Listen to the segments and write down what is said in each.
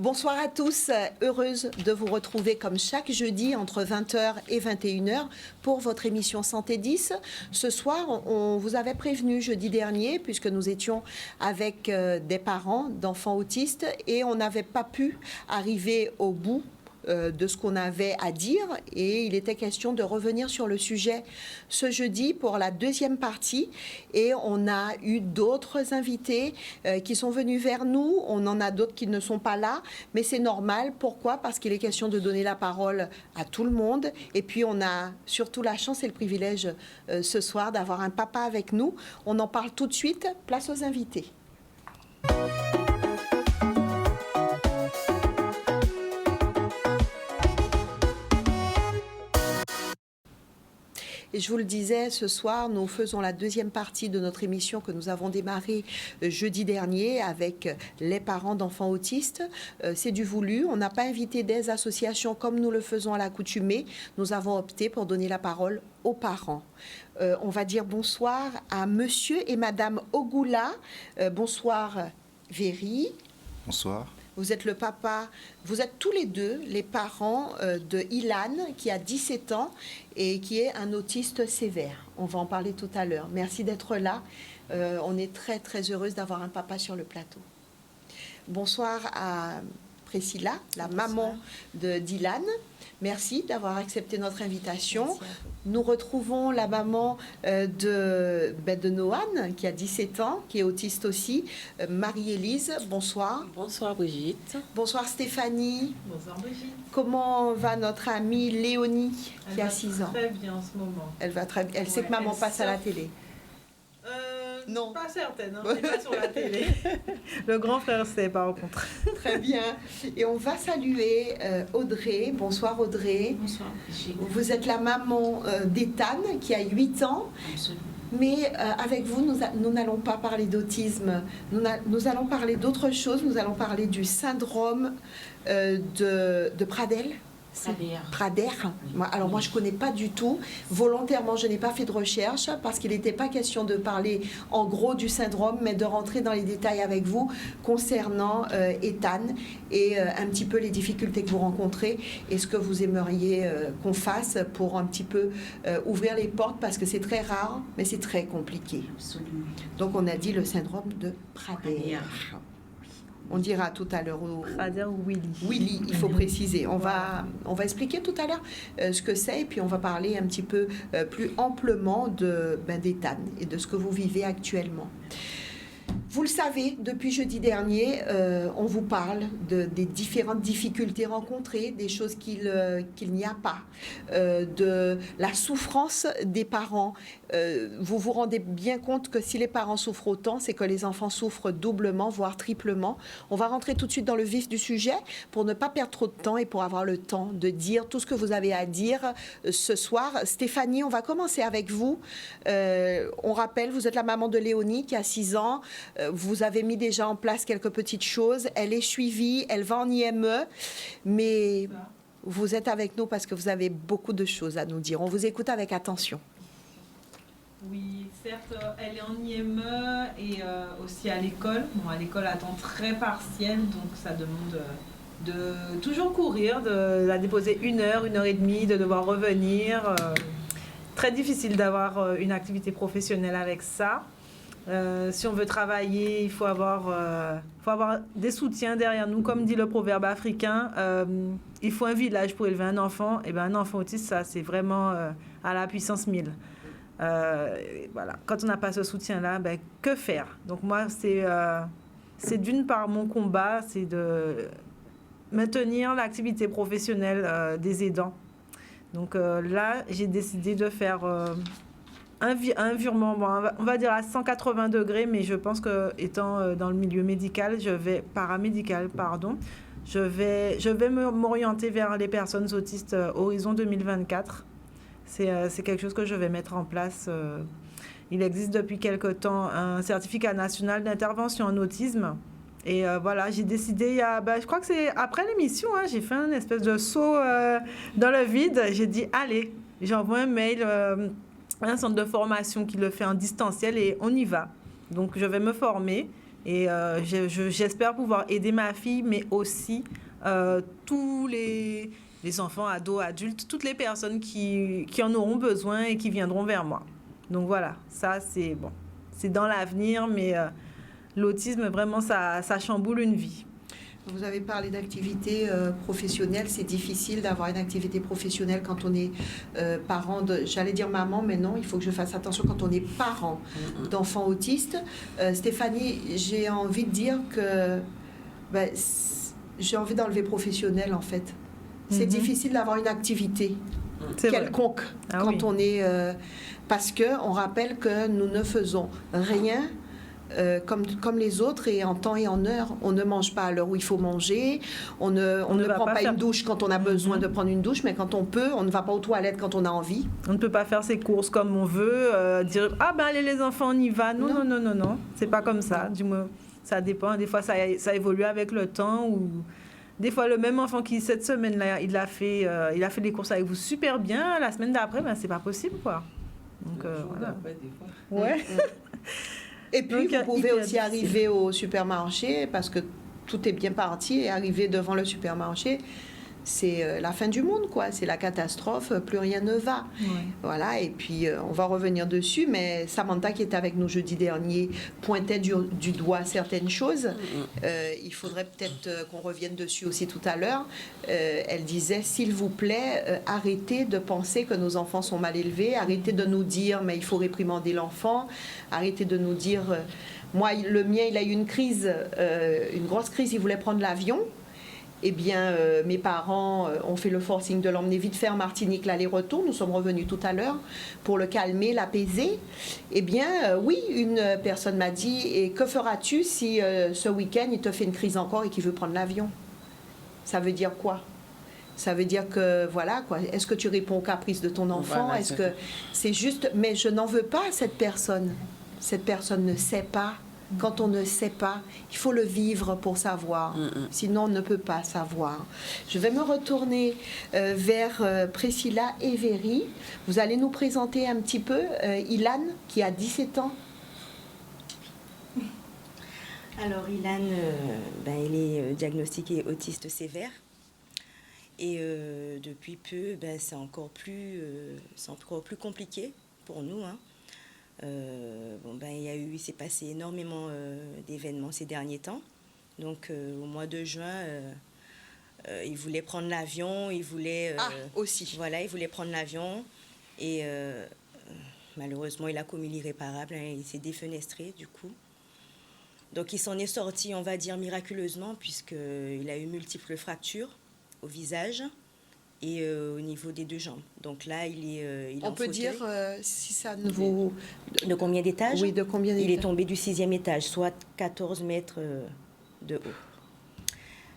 Bonsoir à tous, heureuse de vous retrouver comme chaque jeudi entre 20h et 21h pour votre émission Santé 10. Ce soir, on vous avait prévenu jeudi dernier puisque nous étions avec des parents d'enfants autistes et on n'avait pas pu arriver au bout de ce qu'on avait à dire et il était question de revenir sur le sujet ce jeudi pour la deuxième partie et on a eu d'autres invités qui sont venus vers nous, on en a d'autres qui ne sont pas là mais c'est normal, pourquoi? Parce qu'il est question de donner la parole à tout le monde et puis on a surtout la chance et le privilège ce soir d'avoir un papa avec nous, on en parle tout de suite, place aux invités. Et je vous le disais, ce soir, nous faisons la deuxième partie de notre émission que nous avons démarrée jeudi dernier avec les parents d'enfants autistes. C'est du voulu. On n'a pas invité des associations comme nous le faisons à l'accoutumée. Nous avons opté pour donner la parole aux parents. On va dire bonsoir à monsieur et madame Ogoula. Bonsoir Véry. Bonsoir. Vous êtes le papa, vous êtes tous les deux les parents de Ilan qui a 17 ans et qui est un autiste sévère. On va en parler tout à l'heure. Merci d'être là. On est très très heureuse d'avoir un papa sur le plateau. Bonsoir à Priscilla, la maman d'Ilan. Merci d'avoir accepté notre invitation. Nous retrouvons la maman de Noan, qui a 17 ans, qui est autiste aussi, Marie-Élise. Bonsoir. Bonsoir Brigitte. Bonsoir Stéphanie. Bonsoir Brigitte. Comment va notre amie Léonie, qui a 6 ans? Très bien en ce moment. Elle va très bien. Elle sait que maman passe à la télé. Non. Pas certaine, hein, c'est pas sur la télé. Le grand frère sait par contre. Très bien. Et on va saluer Audrey. Bonsoir Audrey. Bonsoir. Vous êtes la maman d'Ethan qui a 8 ans. Absolument. Mais avec vous, nous n'allons pas parler d'autisme. Nous allons parler d'autre chose. Nous allons parler du syndrome de Pradel. Prader. Alors moi je ne connais pas du tout. Volontairement je n'ai pas fait de recherche parce qu'il n'était pas question de parler en gros du syndrome mais de rentrer dans les détails avec vous concernant Ethan et un petit peu les difficultés que vous rencontrez et ce que vous aimeriez qu'on fasse pour un petit peu ouvrir les portes parce que c'est très rare mais c'est très compliqué. Absolument. Donc on a dit le syndrome de Prader. On dira tout à l'heure. Prader ou Willy. Willy, il faut préciser. On va expliquer tout à l'heure ce que c'est et puis on va parler un petit peu plus amplement d'Ethan et de ce que vous vivez actuellement. Vous le savez, depuis jeudi dernier, on vous parle des différentes difficultés rencontrées, des choses qu'il n'y a pas, de la souffrance des parents. Vous vous rendez bien compte que si les parents souffrent autant, c'est que les enfants souffrent doublement, voire triplement. On va rentrer tout de suite dans le vif du sujet pour ne pas perdre trop de temps et pour avoir le temps de dire tout ce que vous avez à dire ce soir. Stéphanie, on va commencer avec vous. On rappelle, vous êtes la maman de Léonie qui a 6 ans. Vous avez mis déjà en place quelques petites choses. Elle est suivie, elle va en IME, mais vous êtes avec nous parce que vous avez beaucoup de choses à nous dire. On vous écoute avec attention. Oui, certes, elle est en IME et aussi à l'école. Bon, à l'école, à temps très partiel, donc ça demande de toujours courir, de la déposer 1 heure, 1 heure et demie, de devoir revenir. Très difficile d'avoir une activité professionnelle avec ça. Si on veut travailler, il faut avoir des soutiens derrière nous. Comme dit le proverbe africain, il faut un village pour élever un enfant. Et bien, un enfant autiste, ça, c'est vraiment à la puissance 1000. Voilà. Quand on n'a pas ce soutien-là, ben, que faire? Donc moi, c'est d'une part mon combat, c'est de maintenir l'activité professionnelle des aidants. Donc là, j'ai décidé de faire... un virement, bon, on va dire à 180 degrés, mais je pense que étant dans le milieu médical, paramédical, je vais m'orienter vers les personnes autistes horizon 2024. C'est quelque chose que je vais mettre en place. Il existe depuis quelque temps un certificat national d'intervention en autisme. Et voilà, j'ai décidé, je crois que c'est après l'émission, hein, j'ai fait un espèce de saut dans le vide. J'ai dit, allez, j'envoie un mail... un centre de formation qui le fait en distanciel et on y va. Donc, je vais me former Et j'espère pouvoir aider ma fille, mais aussi tous les enfants, ados, adultes, toutes les personnes qui en auront besoin et qui viendront vers moi. Donc voilà, ça c'est bon. C'est dans l'avenir, mais l'autisme, vraiment, ça chamboule une vie. Vous avez parlé d'activité professionnelle. C'est difficile d'avoir une activité professionnelle quand on est parent j'allais dire maman, mais non, il faut que je fasse attention quand on est parent d'enfants autistes. Stéphanie, j'ai envie de dire que j'ai envie d'enlever professionnel, en fait. C'est difficile d'avoir une activité quelconque quand on est... parce qu'on rappelle que nous ne faisons rien comme les autres et en temps et en heure. On ne mange pas à l'heure où il faut manger, on ne prend pas une douche quand on a besoin de prendre une douche, mais quand on peut, on ne va pas aux toilettes quand on a envie. On ne peut pas faire ses courses comme on veut, dire « Ah ben allez les enfants, on y va ». Non. C'est pas comme ça. Du moins, ça dépend. Des fois, ça évolue avec le temps ou... Des fois, le même enfant qui, cette semaine-là, il a fait les courses avec vous super bien. La semaine d'après, c'est pas possible, quoi. Donc, voilà. Des fois. Ouais. Et puis, vous pouvez aussi arriver au supermarché, parce que tout est bien parti, et arriver devant le supermarché, c'est la fin du monde, quoi. C'est la catastrophe, plus rien ne va. Ouais. Voilà, et puis on va revenir dessus, mais Samantha, qui était avec nous jeudi dernier, pointait du doigt certaines choses. Il faudrait peut-être qu'on revienne dessus aussi tout à l'heure. Elle disait, s'il vous plaît, arrêtez de penser que nos enfants sont mal élevés, arrêtez de nous dire, mais il faut réprimander l'enfant, arrêtez de nous dire... moi, le mien, il a eu une crise, une grosse crise, il voulait prendre l'avion. Eh bien, mes parents ont fait le forcing de l'emmener vite faire Martinique, l'aller-retour. Nous sommes revenus tout à l'heure pour le calmer, l'apaiser. Eh bien, oui, une personne m'a dit, et que feras-tu si ce week-end, il te fait une crise encore et qu'il veut prendre l'avion? Ça veut dire quoi? Ça veut dire que, voilà, quoi. Est-ce que tu réponds aux caprices de ton enfant? Voilà, est-ce que c'est juste... Mais je n'en veux pas à cette personne. Cette personne ne sait pas. Quand on ne sait pas, il faut le vivre pour savoir. Sinon, on ne peut pas savoir. Je vais me retourner vers Priscilla Everi. Vous allez nous présenter un petit peu Ilan, qui a 17 ans. Alors, Ilan, il est diagnostiqué autiste sévère. Et depuis peu, c'est encore plus compliqué pour nous, hein. Il s'est passé énormément d'événements ces derniers temps. Donc au mois de juin, il voulait prendre l'avion, il voulait prendre l'avion et malheureusement il a commis l'irréparable, hein, il s'est défenestré du coup. Donc il s'en est sorti, on va dire miraculeusement, puisqu'il a eu multiples fractures au visage et au niveau des deux jambes. Donc là, il est on peut dire, si ça ne vous... De combien d'étages? Oui, de combien d'étages? Il est tombé du 6e étage, soit 14 mètres de haut.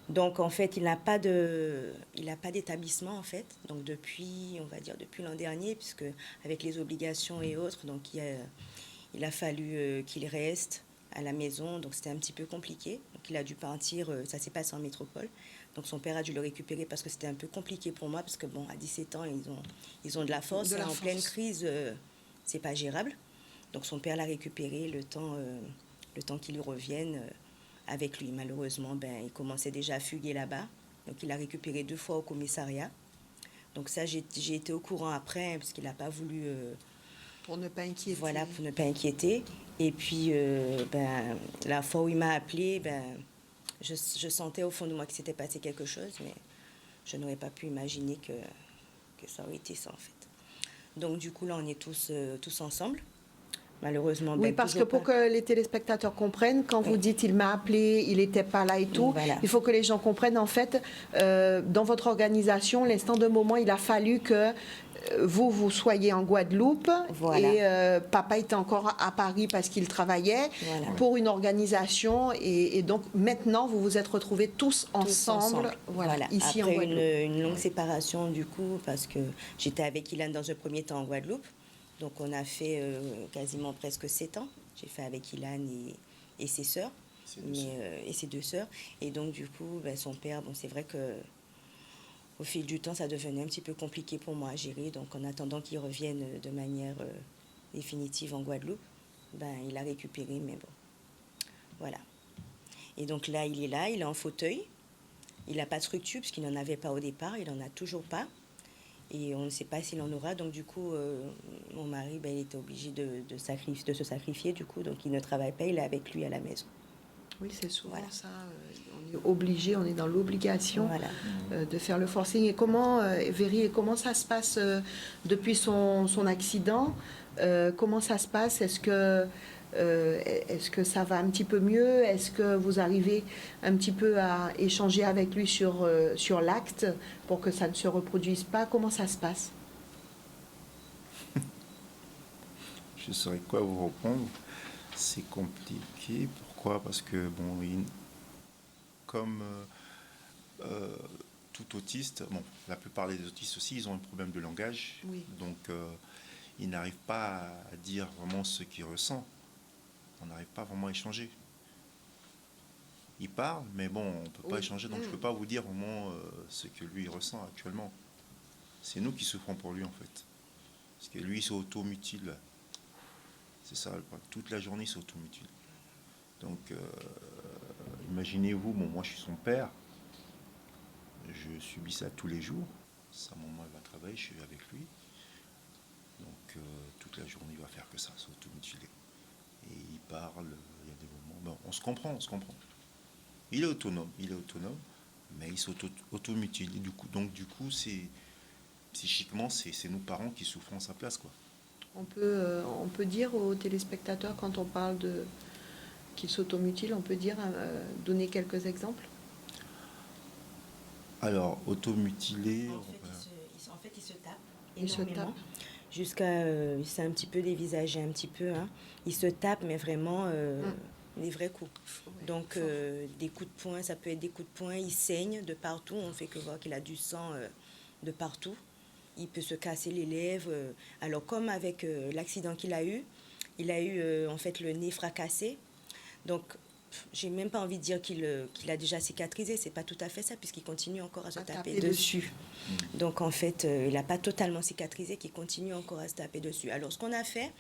Donc, en fait, il n'a pas d'établissement, en fait. Donc, depuis l'an dernier, puisque avec les obligations et autres, donc il a fallu qu'il reste à la maison. Donc, c'était un petit peu compliqué. Donc, il a dû partir, ça s'est passé en métropole. Donc son père a dû le récupérer parce que c'était un peu compliqué pour moi, parce que à 17 ans, ils ont de la force. En pleine crise, c'est pas gérable. Donc son père l'a récupéré le temps qu'il revienne avec lui. Malheureusement, il commençait déjà à fuguer là-bas. Donc il l'a récupéré 2 fois au commissariat. Donc ça, j'ai été au courant après, parce qu'il n'a pas voulu... pour ne pas inquiéter. Voilà, pour ne pas inquiéter. Et puis, la fois où il m'a appelé, je sentais au fond de moi que s'était passé quelque chose, mais je n'aurais pas pu imaginer que ça aurait été ça, en fait. Donc, du coup, là, on est tous ensemble. Malheureusement, oui, parce que pour que les téléspectateurs comprennent, quand vous dites il m'a appelé, il n'était pas là et tout, voilà. Il faut que les gens comprennent, en fait, dans votre organisation, l'instant de moment, il a fallu que vous soyez en Guadeloupe, voilà. Et papa était encore à Paris parce qu'il travaillait, voilà. Pour une organisation, et donc maintenant vous vous êtes retrouvés tous ensemble. Voilà. Ici après en Guadeloupe. Une longue séparation du coup, parce que j'étais avec Ilan dans un premier temps en Guadeloupe, donc on a fait quasiment presque 7 ans. J'ai fait avec Ilan et ses sœurs, et ses 2 sœurs, et donc du coup son père, c'est vrai que au fil du temps, ça devenait un petit peu compliqué pour moi à gérer. Donc, en attendant qu'il revienne de manière définitive en Guadeloupe, il a récupéré, mais bon, voilà. Et donc là, il est en fauteuil. Il n'a pas de structure, puisqu'il n'en avait pas au départ. Il n'en a toujours pas. Et on ne sait pas s'il en aura. Donc du coup, mon mari, il était obligé de se sacrifier. Du coup, donc il ne travaille pas. Il est avec lui à la maison. Oui, c'est souvent ça. On est obligé, on est dans l'obligation de faire le forcing. Et comment, Véry, comment ça se passe depuis son accident? Comment ça se passe? Est-ce que ça va un petit peu mieux? Est-ce que vous arrivez un petit peu à échanger avec lui sur l'acte pour que ça ne se reproduise pas? Comment ça se passe? Je ne saurais quoi vous répondre. C'est compliqué. Pourquoi? Parce que, comme tout autiste, la plupart des autistes aussi, ils ont un problème de langage. Oui. Donc, ils n'arrivent pas à dire vraiment ce qu'ils ressentent. On n'arrive pas vraiment à échanger. Il parle, mais on ne peut pas échanger, donc je ne peux pas vous dire vraiment ce que lui ressent actuellement. C'est nous qui souffrons pour lui, en fait. Parce que lui, il s'automutile. C'est ça, toute la journée, il s'automutile. Donc, imaginez-vous, moi je suis son père, je subis ça tous les jours. Sa maman, elle va travailler, je suis avec lui. Donc, toute la journée, il va faire que ça, s'automutiler. Et il parle, il y a des moments... on se comprend. Il est autonome, mais il s'automutile. Donc, du coup, psychiquement, c'est nous parents qui souffrons à sa place, quoi. On peut dire aux téléspectateurs, quand on parle qu'il s'automutile, on peut donner quelques exemples? Alors, automutilé... En fait, il se tape énormément. Il se tape. Jusqu'à... c'est un petit peu dévisagé, un petit peu. Hein. Il se tape, mais vraiment des vrais coups. Donc, des coups de poing, ça peut être des coups de poing. Il saigne de partout. On ne fait que voir qu'il a du sang de partout. Il peut se casser les lèvres. Alors, comme avec l'accident qu'il a eu, il a eu en fait le nez fracassé. Donc, j'ai même pas envie de dire qu'il a déjà cicatrisé. C'est pas tout à fait ça, puisqu'il continue encore à se taper dessus. Donc, en fait, il n'a pas totalement cicatrisé, qu'il continue encore à se taper dessus. Alors, ce qu'on a fait,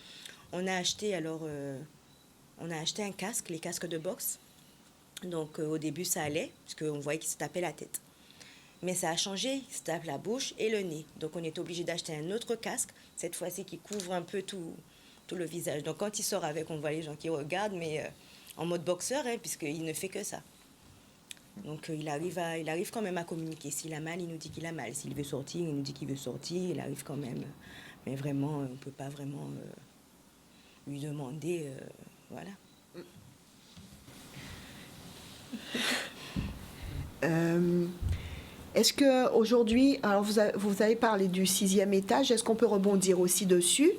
on a acheté un casque, les casques de boxe. Donc, au début, ça allait, parce qu'on voyait qu'il se tapait la tête. Mais ça a changé, il se tape la bouche et le nez. Donc, on est obligé d'acheter un autre casque, cette fois-ci qui couvre un peu tout le visage. Donc, quand il sort avec, on voit les gens qui regardent, mais en mode boxeur, puisqu'il ne fait que ça. Donc, il arrive quand même à communiquer. S'il a mal, il nous dit qu'il a mal. S'il veut sortir, il nous dit qu'il veut sortir. Il arrive quand même. Mais vraiment, on ne peut pas vraiment lui demander... voilà. Est-ce qu'aujourd'hui, alors vous avez parlé du 6e étage, est-ce qu'on peut rebondir aussi dessus?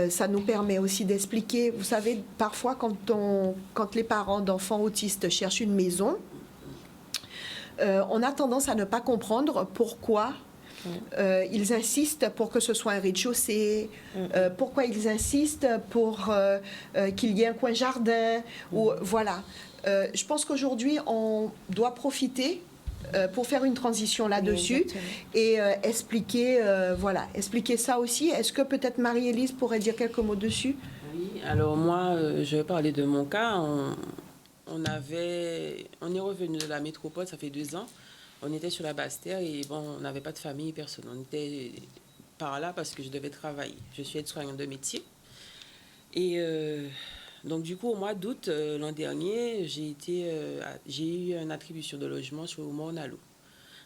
Ça nous permet aussi d'expliquer, vous savez, parfois quand les parents d'enfants autistes cherchent une maison, on a tendance à ne pas comprendre pourquoi ils insistent pour que ce soit un rez-de-chaussée, pourquoi ils insistent pour qu'il y ait un coin jardin, ou voilà. Je pense qu'aujourd'hui, on doit profiter pour faire une transition là-dessus et expliquer ça aussi. Est-ce que peut-être Marie-Élise pourrait dire quelques mots dessus? Oui, alors moi, je vais parler de mon cas. On est revenu de la métropole, ça fait 2 ans. On était sur la Basse-Terre et on n'avait pas de famille, personne. On était par là parce que je devais travailler. Je suis aide-soignante de métier. Et donc, du coup, au mois d'août l'an dernier, j'ai eu une attribution de logement sur Morne-à-l'Eau.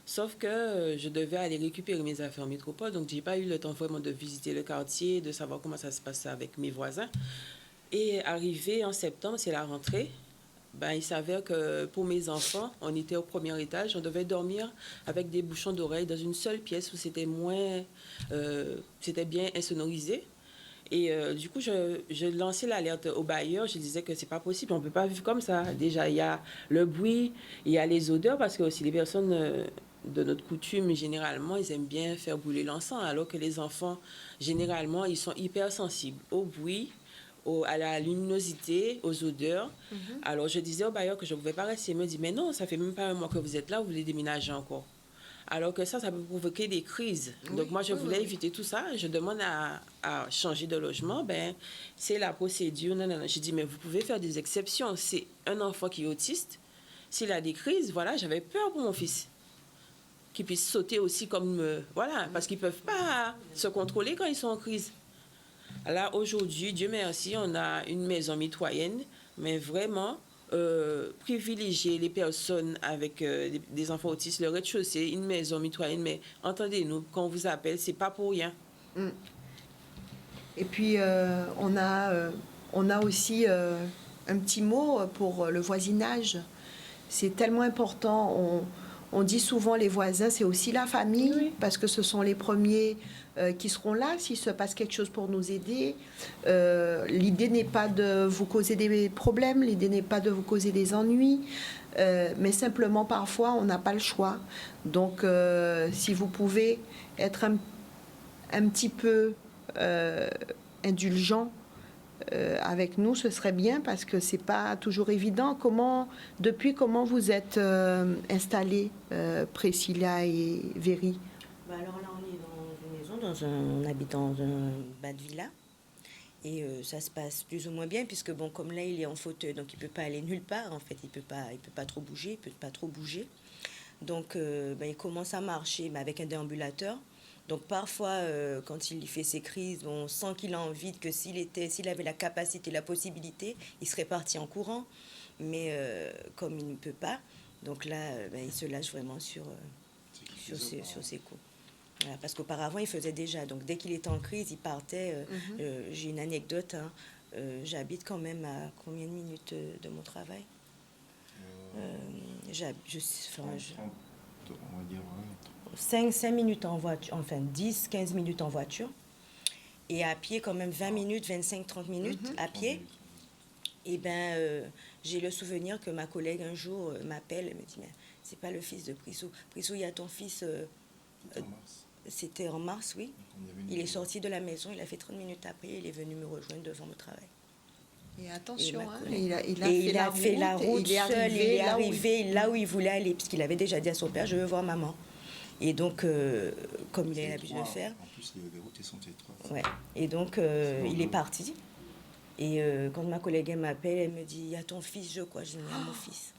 Sauf que je devais aller récupérer mes affaires en métropole, donc je n'ai pas eu le temps vraiment de visiter le quartier, de savoir comment ça se passait avec mes voisins. Et arrivé en septembre, c'est la rentrée. Il s'avère que pour mes enfants, on était au 1er étage, on devait dormir avec des bouchons d'oreilles dans une seule pièce où c'était bien insonorisé. Et du coup, je lançais l'alerte au bailleur. Je disais que c'est pas possible, on ne peut pas vivre comme ça. Déjà, il y a le bruit, il y a les odeurs, parce que aussi les personnes de notre coutume, généralement, ils aiment bien faire brûler l'encens, alors que les enfants, généralement, ils sont hypersensibles au bruit, à la luminosité, aux odeurs. Alors, je disais au bailleur que je ne pouvais pas rester. Il me dit, mais non, ça fait même pas un mois que vous êtes là, vous voulez déménager encore. Alors que ça peut provoquer des crises. Donc, moi, je voulais éviter tout ça. Je demande à changer de logement. C'est la procédure. Non. Je dis, mais vous pouvez faire des exceptions. C'est un enfant qui est autiste. s'il a des crises, voilà, j'avais peur pour mon fils. Qu'il puisse sauter aussi comme... voilà, parce qu'ils ne peuvent pas se contrôler quand ils sont en crise. Là, aujourd'hui, Dieu merci, on a une maison mitoyenne, mais vraiment privilégier les personnes avec des enfants autistes, le rez-de-chaussée, une maison mitoyenne, mais entendez-nous, quand on vous appelle, c'est pas pour rien. Et puis, on a aussi un petit mot pour le voisinage. C'est tellement important. On dit souvent les voisins, c'est aussi la famille, Oui. parce que ce sont les premiers qui seront là s'il se passe quelque chose pour nous aider. L'idée n'est pas de vous causer des problèmes, l'idée n'est pas de vous causer des ennuis, mais simplement parfois on n'a pas le choix. Donc si vous pouvez être un petit peu indulgent avec nous, ce serait bien, parce que c'est pas toujours évident. Depuis comment vous êtes installés, Priscilla et Véry? Alors là, on est dans une maison, on habite dans un bas de villa. Et ça se passe plus ou moins bien, puisque bon, comme là, il est en fauteuil, donc il peut pas aller nulle part. En fait, il peut pas trop bouger, Donc, il commence à marcher, mais avec un déambulateur. Donc parfois, quand il fait ses crises, on sent qu'il a envie, que s'il avait la capacité, la possibilité, il serait parti en courant. Mais comme il ne peut pas, donc là, il se lâche vraiment sur ses coups. Voilà, parce qu'auparavant, il faisait déjà. Donc dès qu'il était en crise, il partait. J'ai une anecdote. J'habite quand même à combien de minutes de mon travail? On va dire 5 minutes en voiture, enfin 10-15 minutes en voiture. Et à pied, quand même 20 minutes, 25-30 minutes à pied. Et j'ai le souvenir que ma collègue un jour m'appelle et me dit, mais c'est pas le fils de Prissou. Prissou, il y a ton fils. C'était en mars, oui. Il est sorti de la maison, il a fait 30 minutes après, il est venu me rejoindre devant mon travail. Et attention, il a fait la route seul, il est arrivé là où il voulait aller, puisqu'il avait déjà dit à son père, je veux voir maman. Et donc, comme il a l'habitude de faire... En plus, les routes sont étroites. Ouais. Et donc, il est parti. Et quand ma collègue m'appelle, elle me dit, il y a ton fils, je crois, je dis, mon fils.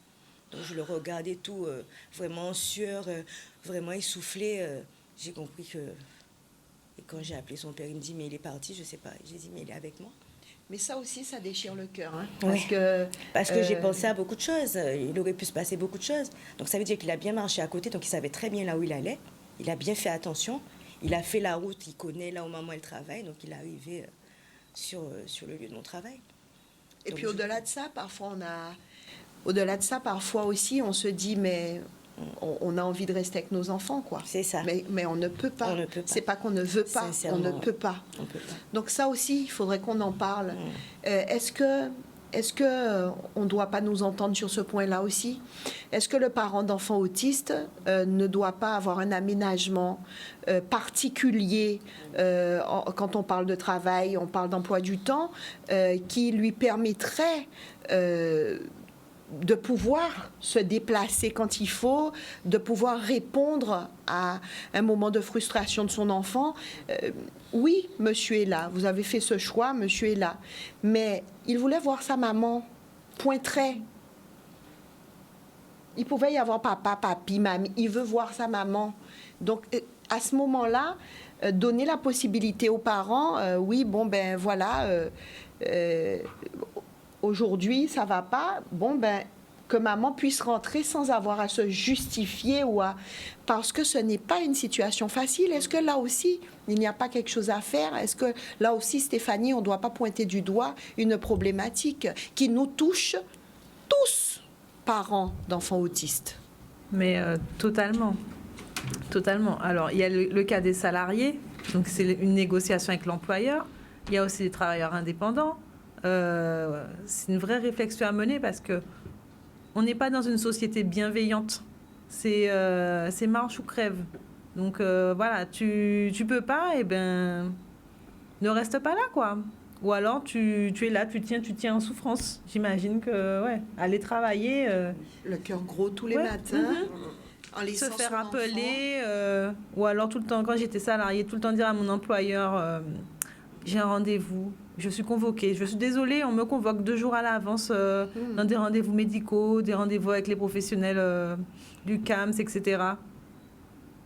Donc, je le regardais tout, vraiment en sueur, vraiment essoufflé. J'ai compris que... Et quand j'ai appelé son père, il me dit, mais il est parti, je sais pas. J'ai dit, mais il est avec moi. Mais ça aussi, ça déchire le cœur. Parce que j'ai pensé à beaucoup de choses. Il aurait pu se passer beaucoup de choses. Donc ça veut dire qu'il a bien marché à côté, donc il savait très bien là où il allait. Il a bien fait attention. Il a fait la route, il connaît là où maman elle travaille, donc il est arrivé sur le lieu de mon travail. Et donc, puis au-delà de ça, parfois aussi, on se dit, mais on a envie de rester avec nos enfants, quoi. C'est ça. Mais on ne peut pas. On ne peut pas. C'est pas qu'on ne veut pas, on ne peut pas. On peut pas. Donc ça aussi, il faudrait qu'on en parle. Est-ce que on ne doit pas nous entendre sur ce point-là aussi? Est-ce que le parent d'enfant autiste ne doit pas avoir un aménagement particulier quand on parle de travail, on parle d'emploi du temps, qui lui permettrait de pouvoir se déplacer quand il faut, de pouvoir répondre à un moment de frustration de son enfant. Oui, monsieur est là, vous avez fait ce choix, monsieur est là. Mais il voulait voir sa maman, point trait. Il pouvait y avoir papa, papi, mamie, il veut voir sa maman. Donc, à ce moment-là, donner la possibilité aux parents, oui, bon, ben voilà... aujourd'hui, ça va pas, que maman puisse rentrer sans avoir à se justifier parce que ce n'est pas une situation facile. Est-ce que là aussi, il n'y a pas quelque chose à faire? Est-ce que là aussi, Stéphanie, on ne doit pas pointer du doigt une problématique qui nous touche tous, parents d'enfants autistes? Mais totalement. Alors, il y a le cas des salariés, donc c'est une négociation avec l'employeur. Il y a aussi des travailleurs indépendants. C'est une vraie réflexion à mener parce que on n'est pas dans une société bienveillante. C'est marche ou crève. Donc voilà, tu peux pas, ne reste pas là, quoi. Ou alors tu es là, tu tiens en souffrance. J'imagine que aller travailler, le cœur gros tous les matins. Se faire appeler, ou alors tout le temps, quand j'étais salariée, tout le temps dire à mon employeur j'ai un rendez-vous, je suis convoquée, je suis désolée, on me convoque 2 jours à l'avance dans des rendez-vous médicaux, des rendez-vous avec les professionnels du CAMS, etc.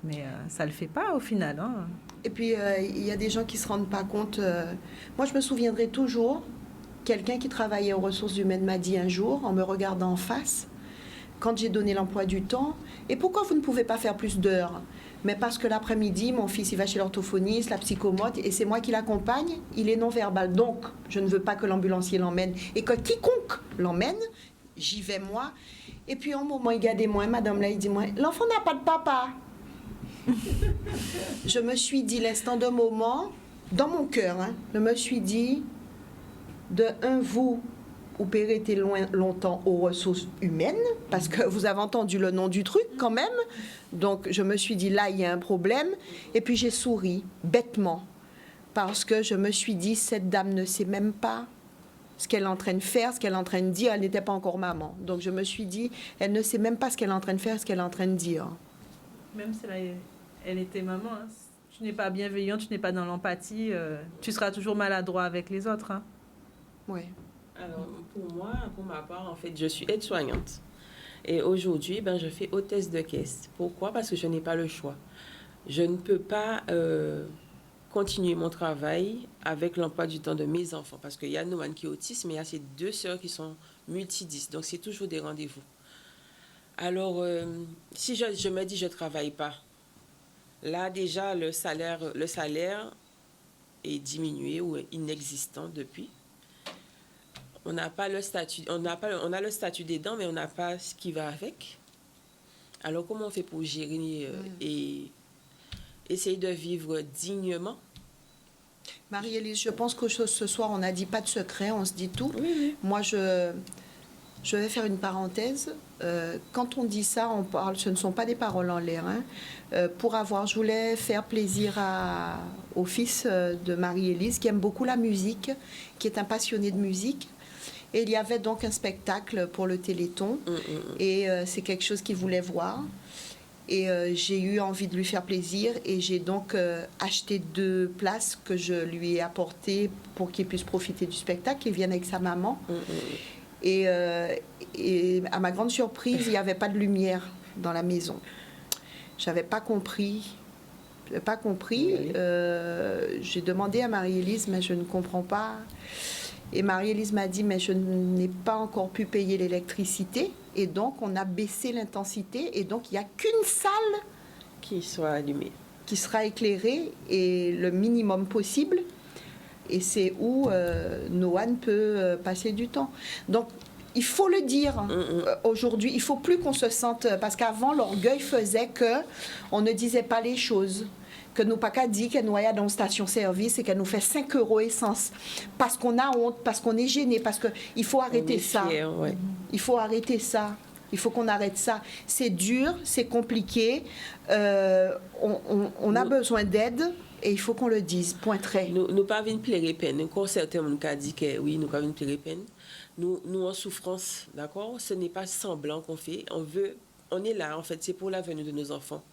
Mais ça ne le fait pas au final. Hein. Et puis, il y a des gens qui ne se rendent pas compte. Moi, je me souviendrai toujours, quelqu'un qui travaillait aux ressources humaines m'a dit un jour, en me regardant en face, quand j'ai donné l'emploi du temps, et pourquoi vous ne pouvez pas faire plus d'heures? Mais parce que l'après-midi, mon fils, il va chez l'orthophoniste, la psychomote, et c'est moi qui l'accompagne, il est non-verbal. Donc, je ne veux pas que l'ambulancier l'emmène. Et que quiconque l'emmène, j'y vais moi. Et puis, un moment, il gardait moi, madame là, il dit moi, l'enfant n'a pas de papa. Je me suis dit, l'instant d'un moment, dans mon cœur, hein, je me suis dit, vous pérez été longtemps aux ressources humaines, parce que vous avez entendu le nom du truc quand même. Donc, je me suis dit, là, il y a un problème. Et puis, j'ai souri, bêtement, parce que je me suis dit, cette dame ne sait même pas ce qu'elle est en train de faire, ce qu'elle est en train de dire. Elle n'était pas encore maman. Donc, je me suis dit, elle ne sait même pas ce qu'elle est en train de faire, ce qu'elle est en train de dire. Même si elle était maman, hein. Tu n'es pas bienveillant, tu n'es pas dans l'empathie, tu seras toujours maladroit avec les autres. Hein. Oui. Alors, pour ma part, en fait, je suis aide-soignante. Et aujourd'hui, je fais hôtesse de caisse. Pourquoi? Parce que je n'ai pas le choix. Je ne peux pas continuer mon travail avec l'emploi du temps de mes enfants. Parce qu'il y a Noan qui est autiste, mais il y a ses 2 sœurs qui sont multidis. Donc, c'est toujours des rendez-vous. Alors, si je me dis je ne travaille pas, là, déjà, le salaire est diminué ou inexistant depuis. On n'a pas le statut, on a le statut d'aidant, mais on n'a pas ce qui va avec. Alors, comment on fait pour gérer et essayer de vivre dignement? Marie-Élise, je pense que ce soir, on n'a dit pas de secret, on se dit tout. Oui. Moi, je vais faire une parenthèse. Quand on dit ça, on parle, ce ne sont pas des paroles en l'air. Hein. Je voulais faire plaisir au fils de Marie-Élise, qui aime beaucoup la musique, qui est un passionné de musique. Et il y avait donc un spectacle pour le Téléthon. Et c'est quelque chose qu'il voulait voir. Et j'ai eu envie de lui faire plaisir. Et j'ai donc acheté 2 places que je lui ai apportées pour qu'il puisse profiter du spectacle. Il vienne avec sa maman. Et à ma grande surprise, il n'y avait pas de lumière dans la maison. Je n'avais pas compris. Oui. J'ai demandé à Marie-Élise, mais je ne comprends pas. Et Marie-Élise m'a dit, mais je n'ai pas encore pu payer l'électricité. Et donc, on a baissé l'intensité. Et donc, il n'y a qu'une salle qui soit allumée, qui sera éclairée, et le minimum possible. Et c'est où Noan peut passer du temps. Donc, il faut le dire aujourd'hui. Il ne faut plus qu'on se sente... Parce qu'avant, l'orgueil faisait qu'on ne disait pas les choses. Que nous pas qu'à dire qu'elle nous aille dans une station-service et qu'elle nous fait 5 € essence. Parce qu'on a honte, parce qu'on est gêné, parce qu'il faut arrêter ça. Ouais. Il faut arrêter ça. Il faut qu'on arrête ça. C'est dur, c'est compliqué. On a besoin d'aide. Et il faut qu'on le dise, point très. Nous pas venir pleurer peine. Encore certains ont dit que oui, nous pas venir pleurer peine. Nous en souffrance, d'accord? Ce n'est pas semblant qu'on fait. On est là, en fait, c'est pour l'avenir de nos enfants.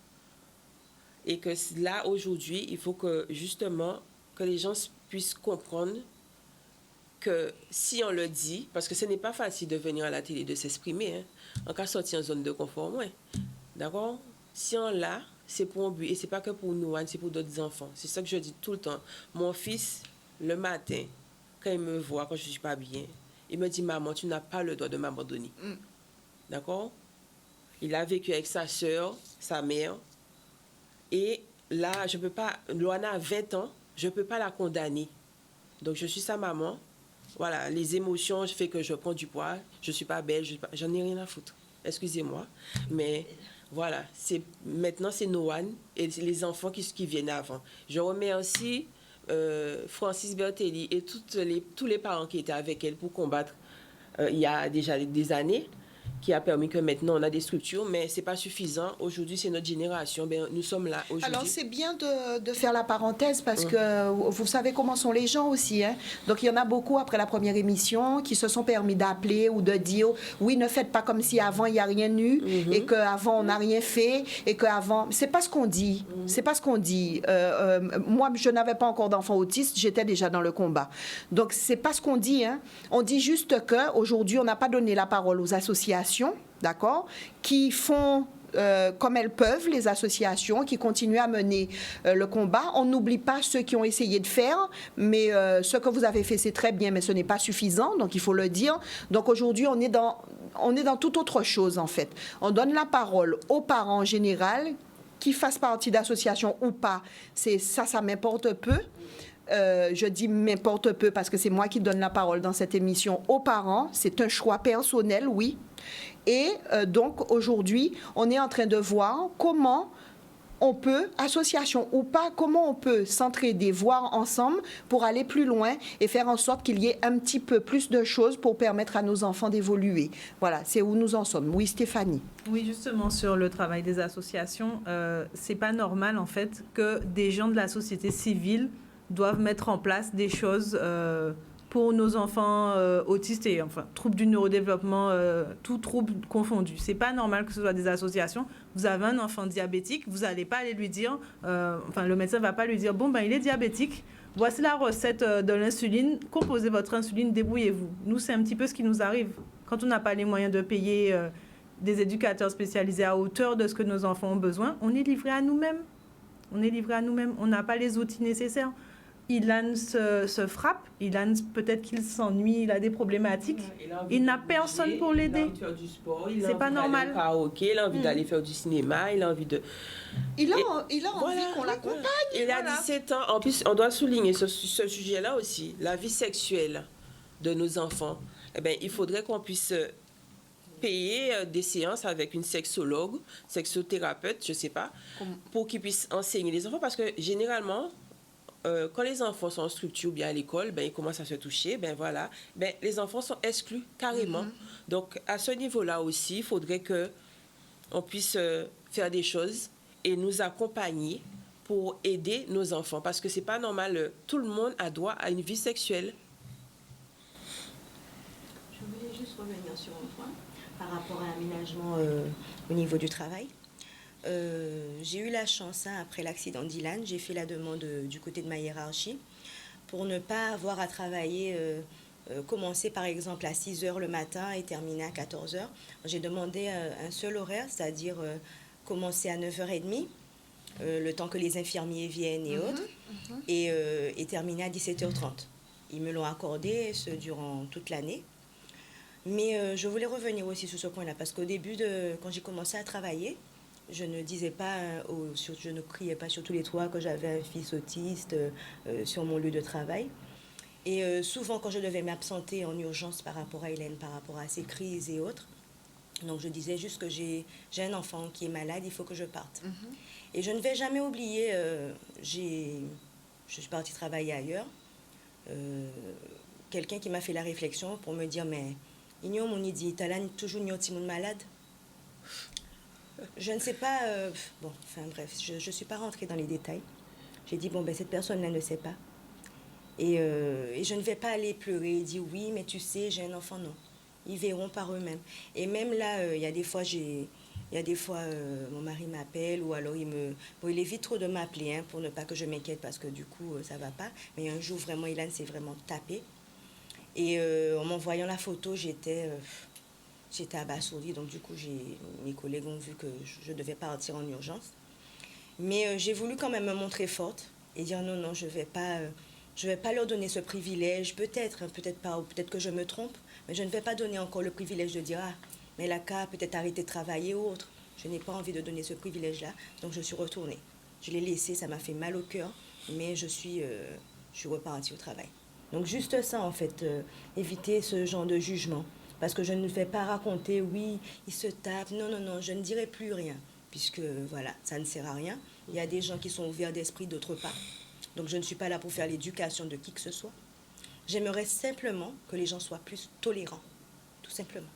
Et que là, aujourd'hui, il faut que, justement, que les gens puissent comprendre que si on le dit, parce que ce n'est pas facile de venir à la télé, de s'exprimer, hein, en cas sorti en zone de confort, ouais. D'accord? Si on l'a, c'est pour un but. Et c'est pas que pour nous, c'est pour d'autres enfants. C'est ça que je dis tout le temps. Mon fils, le matin, quand il me voit, quand je suis pas bien, il me dit, maman, tu n'as pas le droit de m'abandonner. D'accord? Il a vécu avec sa soeur, sa mère. Et là, je peux pas... Loana a 20 ans, je peux pas la condamner. Donc, je suis sa maman. Voilà, les émotions font que je prends du poids. Je suis pas belle, j'en ai rien à foutre. Excusez-moi. Mais... Voilà, maintenant c'est Noan et les enfants qui viennent avant. Je remercie Francis Bertelli et tous les parents qui étaient avec elle pour combattre il y a déjà des années. qui a permis que maintenant on a des structures, mais c'est pas suffisant. Aujourd'hui, c'est notre génération. Ben, nous sommes là aujourd'hui. Alors, c'est bien de faire la parenthèse parce que vous savez comment sont les gens aussi. Hein? Donc, il y en a beaucoup après la première émission qui se sont permis d'appeler ou de dire oui, ne faites pas comme si avant il n'y a rien eu et qu'avant on n'a rien fait et qu'avant. C'est pas ce qu'on dit. C'est pas ce qu'on dit. Moi, je n'avais pas encore d'enfant autiste, j'étais déjà dans le combat. Donc, c'est pas ce qu'on dit. Hein? On dit juste qu'aujourd'hui, on n'a pas donné la parole aux associations, d'accord, qui font comme elles peuvent, les associations qui continuent à mener le combat. On n'oublie pas ceux qui ont essayé de faire, mais ce que vous avez fait, c'est très bien, mais ce n'est pas suffisant, donc il faut le dire. Donc aujourd'hui, on est dans toute autre chose, en fait. On donne la parole aux parents en général, qui fassent partie d'associations ou pas. Ça m'importe peu. Je dis m'importe peu parce que c'est moi qui donne la parole dans cette émission aux parents. C'est un choix personnel, oui. Et donc, aujourd'hui, on est en train de voir comment on peut, association ou pas, comment on peut s'entraider, voir ensemble pour aller plus loin et faire en sorte qu'il y ait un petit peu plus de choses pour permettre à nos enfants d'évoluer. Voilà, c'est où nous en sommes. Oui, Stéphanie. Oui, justement, sur le travail des associations, c'est pas normal, en fait, que des gens de la société civile doivent mettre en place des choses pour nos enfants autistes et enfin troubles du neurodéveloppement, tout trouble confondu. C'est pas normal que ce soit des associations. Vous avez un enfant diabétique, vous n'allez pas aller lui dire, le médecin va pas lui dire bon ben il est diabétique. Voici la recette de l'insuline. Composez votre insuline, débrouillez-vous. Nous c'est un petit peu ce qui nous arrive quand on n'a pas les moyens de payer des éducateurs spécialisés à hauteur de ce que nos enfants ont besoin. On est livré à nous-mêmes. On n'a pas les outils nécessaires. Ilan se frappe, Ilan peut-être qu'il s'ennuie, il a des problématiques, il n'a personne pour l'aider. C'est pas normal. Il a envie d'aller au karaoké, il a envie d'aller faire du cinéma, il a envie de... Il a envie qu'on l'accompagne. Il a 17 ans. En plus, on doit souligner ce sujet-là aussi, la vie sexuelle de nos enfants. Eh bien, il faudrait qu'on puisse payer des séances avec une sexologue, sexothérapeute, je ne sais pas, pour qu'ils puissent enseigner les enfants parce que généralement... quand les enfants sont en structure ou bien à l'école, ben, ils commencent à se toucher, ben voilà, ben, les enfants sont exclus carrément. Donc à ce niveau-là aussi, il faudrait qu'on puisse faire des choses et nous accompagner pour aider nos enfants parce que c'est pas normal, tout le monde a droit à une vie sexuelle. Je voulais juste revenir sur un point par rapport à l'aménagement au niveau du travail. J'ai eu la chance, après l'accident d'Ilan, j'ai fait la demande du côté de ma hiérarchie pour ne pas avoir à travailler, commencer par exemple à 6h le matin et terminer à 14h. J'ai demandé un seul horaire, c'est-à-dire commencer à 9h30, le temps que les infirmiers viennent et autres, et terminer à 17h30. Ils me l'ont accordé, ce durant toute l'année. Mais je voulais revenir aussi sur ce point-là, parce qu'au début, quand j'ai commencé à travailler, je ne disais pas, je ne criais pas sur tous les toits que j'avais un fils autiste sur mon lieu de travail. Et souvent, quand je devais m'absenter en urgence par rapport à Hélène, par rapport à ses crises et autres, donc je disais juste que j'ai un enfant qui est malade, il faut que je parte. Et je ne vais jamais oublier, je suis partie travailler ailleurs, quelqu'un qui m'a fait la réflexion pour me dire, mais il mon dit, t'as là toujours une malade. Je ne sais pas, je ne suis pas rentrée dans les détails. J'ai dit, cette personne-là ne sait pas. Et je ne vais pas aller pleurer et dire, oui, mais tu sais, j'ai un enfant, non. Ils verront par eux-mêmes. Et même là, il y a des fois, mon mari m'appelle ou alors il évite trop de m'appeler pour ne pas que je m'inquiète parce que du coup, ça ne va pas. Mais un jour, vraiment, Ilan s'est vraiment tapé. Et en m'envoyant la photo, j'étais abasourdie, donc du coup, mes collègues ont vu que je devais partir en urgence. Mais j'ai voulu quand même me montrer forte et dire non, je vais pas leur donner ce privilège, peut-être pas, ou peut-être que je me trompe, mais je ne vais pas donner encore le privilège de dire, mais la cas peut-être arrêter de travailler ou autre. Je n'ai pas envie de donner ce privilège-là, donc je suis retournée. Je l'ai laissé, ça m'a fait mal au cœur, mais je suis repartie au travail. Donc juste ça, en fait, éviter ce genre de jugement. Parce que je ne vais pas raconter, oui, il se tape. Non, je ne dirai plus rien. Puisque, voilà, ça ne sert à rien. Il y a des gens qui sont ouverts d'esprit d'autre part. Donc, je ne suis pas là pour faire l'éducation de qui que ce soit. J'aimerais simplement que les gens soient plus tolérants. Tout simplement.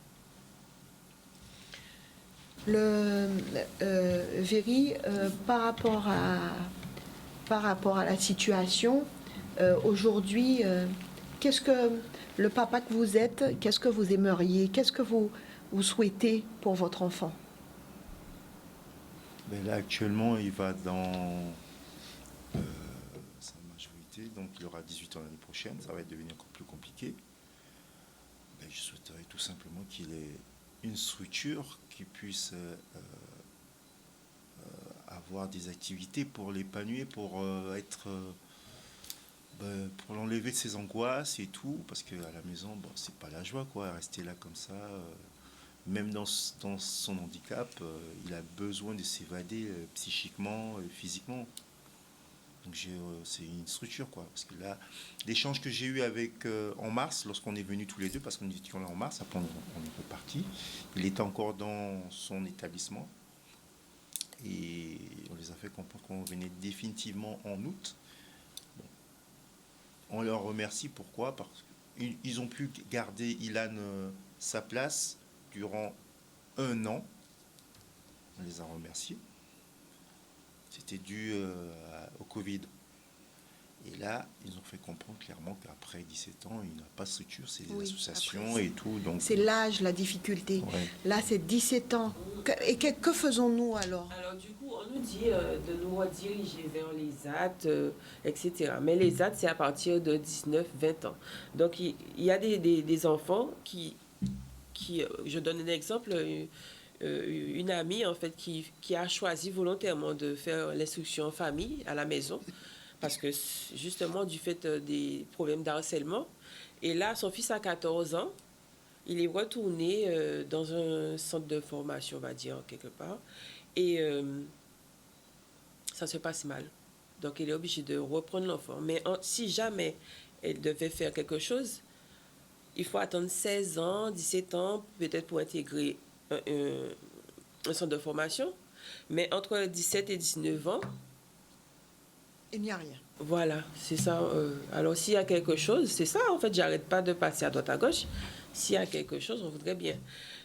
Véry, par rapport à la situation, aujourd'hui, qu'est-ce que le papa que vous êtes, qu'est-ce que vous aimeriez, qu'est-ce que vous souhaitez pour votre enfant? Ben là, actuellement, il va dans sa majorité, donc il aura 18 ans l'année prochaine, ça va devenir encore plus compliqué. Ben, je souhaiterais tout simplement qu'il ait une structure qui puisse avoir des activités pour l'épanouir, pour pour l'enlever de ses angoisses et tout, parce qu'à la maison, bon, c'est pas la joie, quoi, rester là comme ça. Même dans son handicap, il a besoin de s'évader psychiquement, physiquement. Donc c'est une structure, quoi. Parce que là, l'échange que j'ai eu avec en mars, lorsqu'on est venus tous les deux, parce qu'on était là en mars, après on est reparti, il était encore dans son établissement. Et on les a fait comprendre qu'on venait définitivement en août. Bon. On leur remercie, pourquoi? Parce qu'ils ont pu garder Ilan sa place durant 1 an. On les a remerciés. C'était dû au Covid. Et là, ils ont fait comprendre clairement qu'après 17 ans, il n'a pas de structure, c'est des associations et tout. Donc c'est l'âge, la difficulté. Ouais. Là, c'est 17 ans. Et que faisons-nous alors? Alors du coup, on nous dit de nous rediriger vers les ZAD, etc. Mais les ZAD, c'est à partir de 19-20 ans. Donc il y a des enfants qui, je donne un exemple, une amie en fait qui a choisi volontairement de faire l'instruction en famille à la maison, parce que justement du fait des problèmes d'harcèlement. Et là, son fils a 14 ans, il est retourné dans un centre de formation, on va dire, quelque part, et ça se passe mal. Donc il est obligé de reprendre l'enfant. Mais si jamais elle devait faire quelque chose, il faut attendre 16 ans, 17 ans, peut-être pour intégrer un centre de formation. Mais entre 17 et 19 ans, il n'y a rien. Voilà, c'est ça. Alors s'il y a quelque chose, c'est ça en fait, j'arrête pas de passer à droite à gauche. S'il y a quelque chose, on voudrait bien.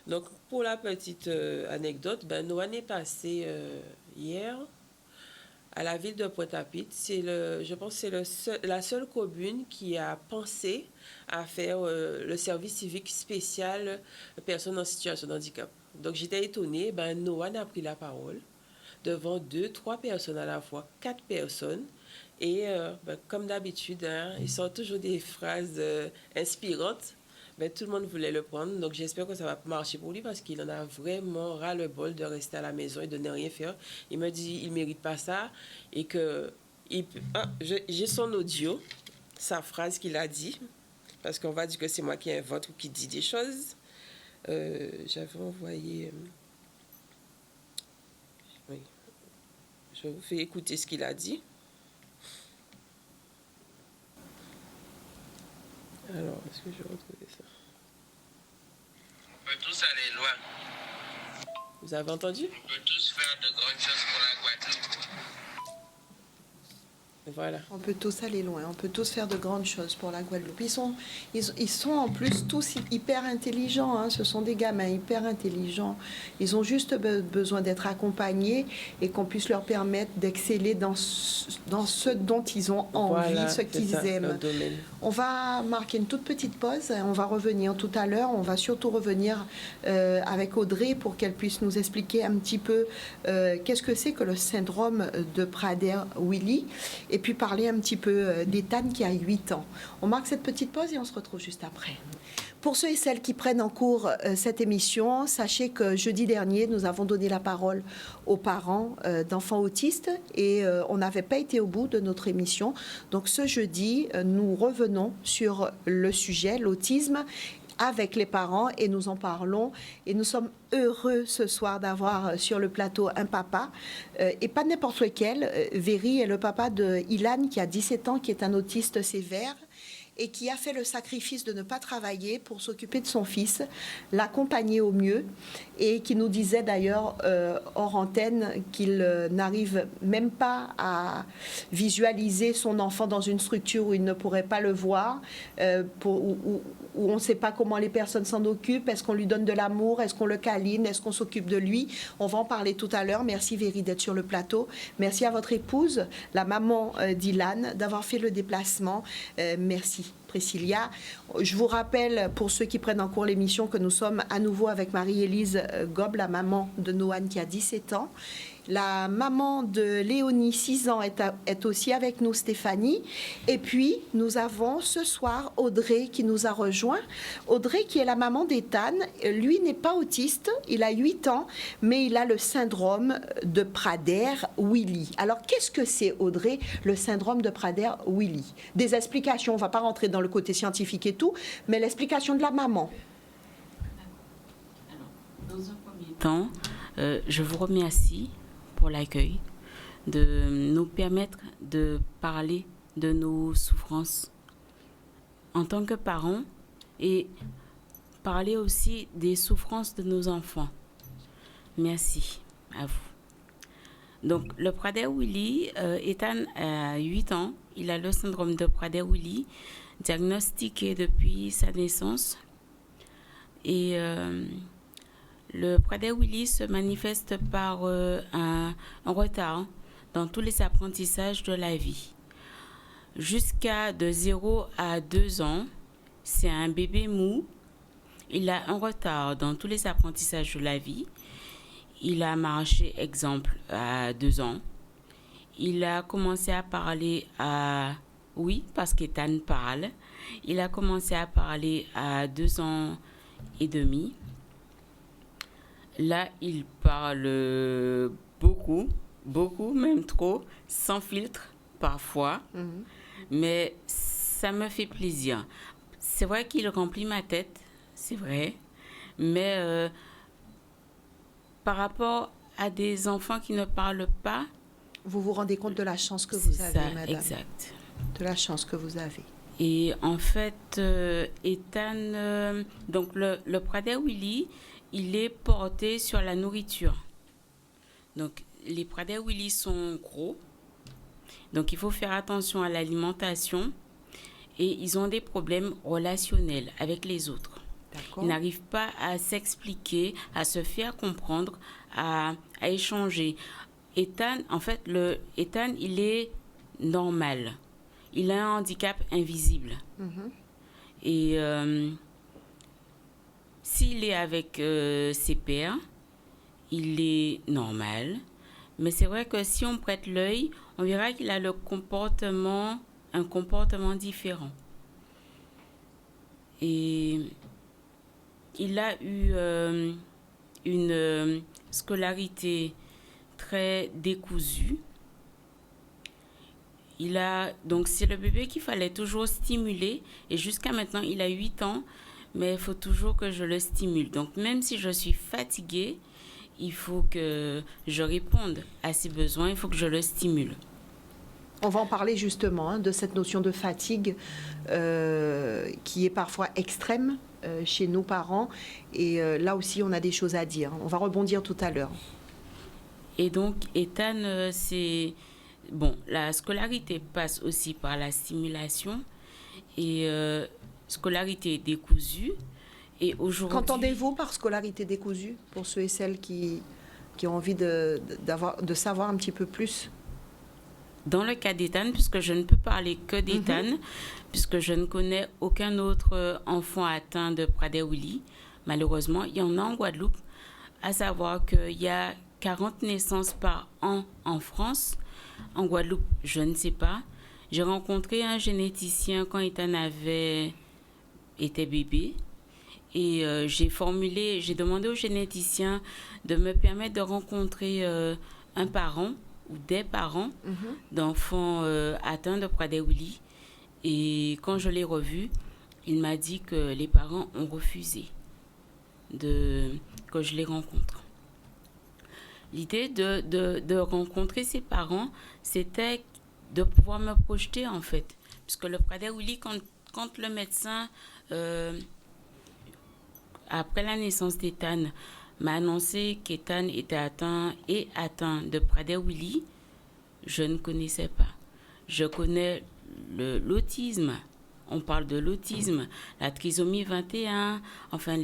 Donc pour la petite anecdote, Noan est passé hier à la ville de Pointe-à-Pitre. Je pense que c'est la seule commune qui a pensé à faire le service civique spécial personnes en situation de handicap. Donc j'étais étonnée, Noan a pris la parole devant 2-3 personnes à la fois, 4 personnes. Et comme d'habitude, ils sortent toujours des phrases inspirantes. Tout le monde voulait le prendre, donc j'espère que ça va marcher pour lui parce qu'il en a vraiment ras-le-bol de rester à la maison et de ne rien faire. Il me dit qu'il ne mérite pas ça et que... j'ai son audio, sa phrase qu'il a dit, parce qu'on va dire que c'est moi qui invente ou qui dit des choses. J'avais envoyé... oui. Je vous fais écouter ce qu'il a dit. Alors, est-ce que je vais retrouver ça? On peut tous aller loin. Vous avez entendu? On peut tous faire de grandes choses pour la Guadeloupe. Voilà. On peut tous aller loin, on peut tous faire de grandes choses pour la Guadeloupe. Ils sont en plus tous hyper intelligents, hein. Ce sont des gamins hyper intelligents. Ils ont juste besoin d'être accompagnés et qu'on puisse leur permettre d'exceller dans ce dont ils ont envie, Voilà, ce qu'ils aiment. On va marquer une toute petite pause, on va revenir tout à l'heure, on va surtout revenir avec Audrey pour qu'elle puisse nous expliquer un petit peu qu'est-ce que c'est que le syndrome de Prader-Willi. Et puis parler un petit peu d'Ethan qui a 8 ans. On marque cette petite pause et on se retrouve juste après. Pour ceux et celles qui prennent en cours cette émission, sachez que jeudi dernier, nous avons donné la parole aux parents d'enfants autistes et on n'avait pas été au bout de notre émission. Donc ce jeudi, nous revenons sur le sujet, l'autisme, avec les parents et nous en parlons et nous sommes heureux ce soir d'avoir sur le plateau un papa et pas n'importe lequel. Véry est le papa de Ilan qui a 17 ans, qui est un autiste sévère et qui a fait le sacrifice de ne pas travailler pour s'occuper de son fils, l'accompagner au mieux, et qui nous disait d'ailleurs hors antenne qu'il n'arrive même pas à visualiser son enfant dans une structure où il ne pourrait pas le voir, où on ne sait pas comment les personnes s'en occupent, est-ce qu'on lui donne de l'amour, est-ce qu'on le câline, est-ce qu'on s'occupe de lui. On va en parler tout à l'heure. Merci Véry d'être sur le plateau. Merci à votre épouse, la maman d'Ilan, d'avoir fait le déplacement. Merci Priscilla. Je vous rappelle, pour ceux qui prennent en cours l'émission, que nous sommes à nouveau avec Marie-Élise Gob, la maman de Noan qui a 17 ans. La maman de Léonie, 6 ans, est aussi avec nous, Stéphanie. Et puis, nous avons ce soir Audrey qui nous a rejoint. Audrey qui est la maman d'Ethan. Lui n'est pas autiste, il a 8 ans, mais il a le syndrome de Prader-Willi. Alors, qu'est-ce que c'est, Audrey, le syndrome de Prader-Willi? Des explications, on ne va pas rentrer dans le côté scientifique et tout, mais l'explication de la maman. Alors, dans un premier temps, je vous remercie pour l'accueil, de nous permettre de parler de nos souffrances en tant que parents et parler aussi des souffrances de nos enfants. Merci à vous. Donc, le Prader-Willi, Ethan a 8 ans, il a le syndrome de Prader-Willi, diagnostiqué depuis sa naissance. Et le Prader-Willi se manifeste par un retard dans tous les apprentissages de la vie. Jusqu'à de 0 à 2 ans, c'est un bébé mou. Il a un retard dans tous les apprentissages de la vie. Il a marché, exemple, à 2 ans. Il a commencé à parler à... Oui, parce qu'Ethan parle. Il a commencé à parler à 2 ans et demi. Là, il parle beaucoup, même trop, sans filtre parfois. Mais ça me fait plaisir. C'est vrai qu'il remplit ma tête, c'est vrai. Mais par rapport à des enfants qui ne parlent pas... Vous vous rendez compte de la chance que vous avez, madame. Exact. De la chance que vous avez. Et en fait, Ethan... donc, le Prader-Willi, il est porté sur la nourriture. Donc, les Prader-Willi sont gros. Donc, il faut faire attention à l'alimentation. Et ils ont des problèmes relationnels avec les autres. D'accord. Ils n'arrivent pas à s'expliquer, à se faire comprendre, à échanger. Ethan, en fait, Ethan, il est normal. Il a un handicap invisible. Et s'il est avec ses pairs, il est normal. Mais c'est vrai que si on prête l'œil, on verra qu'il a un comportement différent. Et il a eu une scolarité très décousue. Donc c'est le bébé qu'il fallait toujours stimuler. Et jusqu'à maintenant, il a 8 ans, mais il faut toujours que je le stimule. Donc même si je suis fatiguée, il faut que je réponde à ses besoins, il faut que je le stimule. On va en parler justement de cette notion de fatigue qui est parfois extrême chez nos parents. Et là aussi, on a des choses à dire. On va rebondir tout à l'heure. Et donc, Ethan, c'est... Bon, la scolarité passe aussi par la stimulation et scolarité décousue. Et aujourd'hui... Qu'entendez-vous par scolarité décousue pour ceux et celles qui ont envie de savoir un petit peu plus? Dans le cas d'Ethan, puisque je ne peux parler que d'Ethan, puisque je ne connais aucun autre enfant atteint de Prader-Willi, malheureusement, il y en a en Guadeloupe, à savoir qu'il y a 40 naissances par an en France. En Guadeloupe, je ne sais pas. J'ai rencontré un généticien quand Ethan était bébé. Et j'ai demandé au généticien de me permettre de rencontrer un parent ou des parents d'enfants atteints de Prader-Willi. Et quand je l'ai revu, il m'a dit que les parents ont refusé que je les rencontre. L'idée de rencontrer ces parents, c'était de pouvoir me projeter en fait. Puisque le Prader-Willi, quand quand le médecin, après la naissance d'Ethan, m'a annoncé qu'Ethan était atteint de Prader-Willi, je ne connaissais pas. Je connais l'autisme. On parle de l'autisme, la trisomie 21, enfin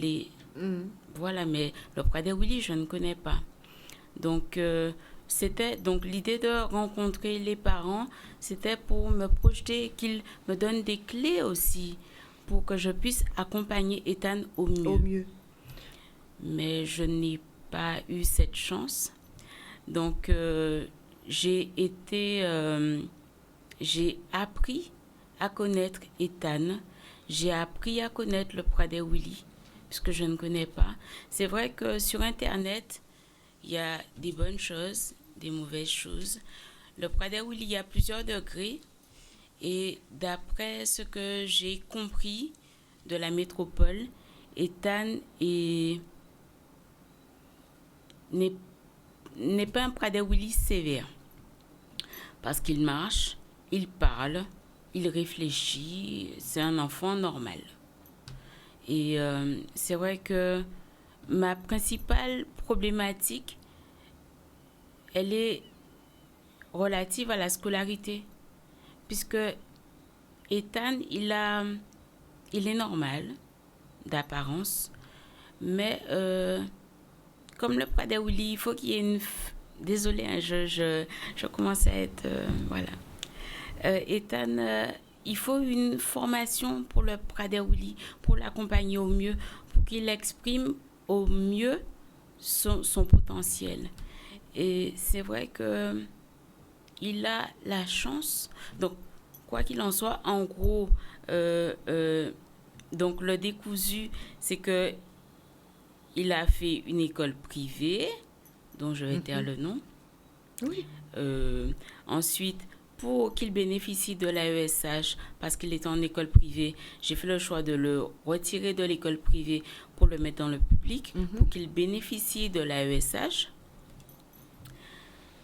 voilà, mais le Prader-Willi, je ne connais pas. Donc, c'était donc l'idée de rencontrer les parents, c'était pour me projeter, qu'ils me donnent des clés aussi pour que je puisse accompagner Ethan au mieux. Au mieux. Mais je n'ai pas eu cette chance. Donc, j'ai appris à connaître Ethan. J'ai appris à connaître le Prader-Willi, puisque je ne connais pas. C'est vrai que sur Internet, il y a des bonnes choses, des mauvaises choses. Le Prader-Willi, il y a plusieurs degrés. Et d'après ce que j'ai compris de la métropole, Ethan n'est pas un Prader-Willi sévère. Parce qu'il marche, il parle, il réfléchit, c'est un enfant normal. Et c'est vrai que ma principale problématique, elle est relative à la scolarité. Puisque Ethan, il est normal d'apparence, mais comme le Prader-Willi, il faut qu'il y ait une... Désolée, hein, je commence à être... voilà. Ethan, il faut une formation pour le Prader-Willi, pour l'accompagner au mieux, pour qu'il exprime au mieux son potentiel. Et c'est vrai que il a la chance. Donc, quoi qu'il en soit, en gros, donc le décousu, c'est que il a fait une école privée, dont je vais taire le nom. Oui. Ensuite, pour qu'il bénéficie de l'AESH, parce qu'il est en école privée, j'ai fait le choix de le retirer de l'école privée pour le mettre dans le public, pour qu'il bénéficie de l'AESH.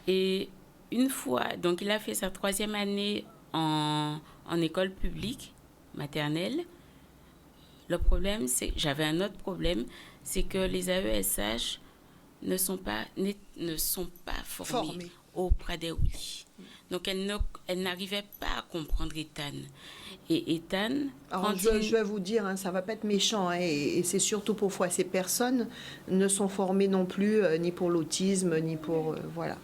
Et une fois, donc il a fait sa 3e année en école publique, maternelle. Le problème, j'avais un autre problème, c'est que les AESH ne sont pas formés au Prader-Willi. Donc, elle n'arrivait pas à comprendre Ethan. Et Ethan... Alors, je vais vous dire, hein, ça ne va pas être méchant, hein, et c'est surtout pour ces personnes ne sont formées non plus ni pour l'autisme, ni pour... voilà.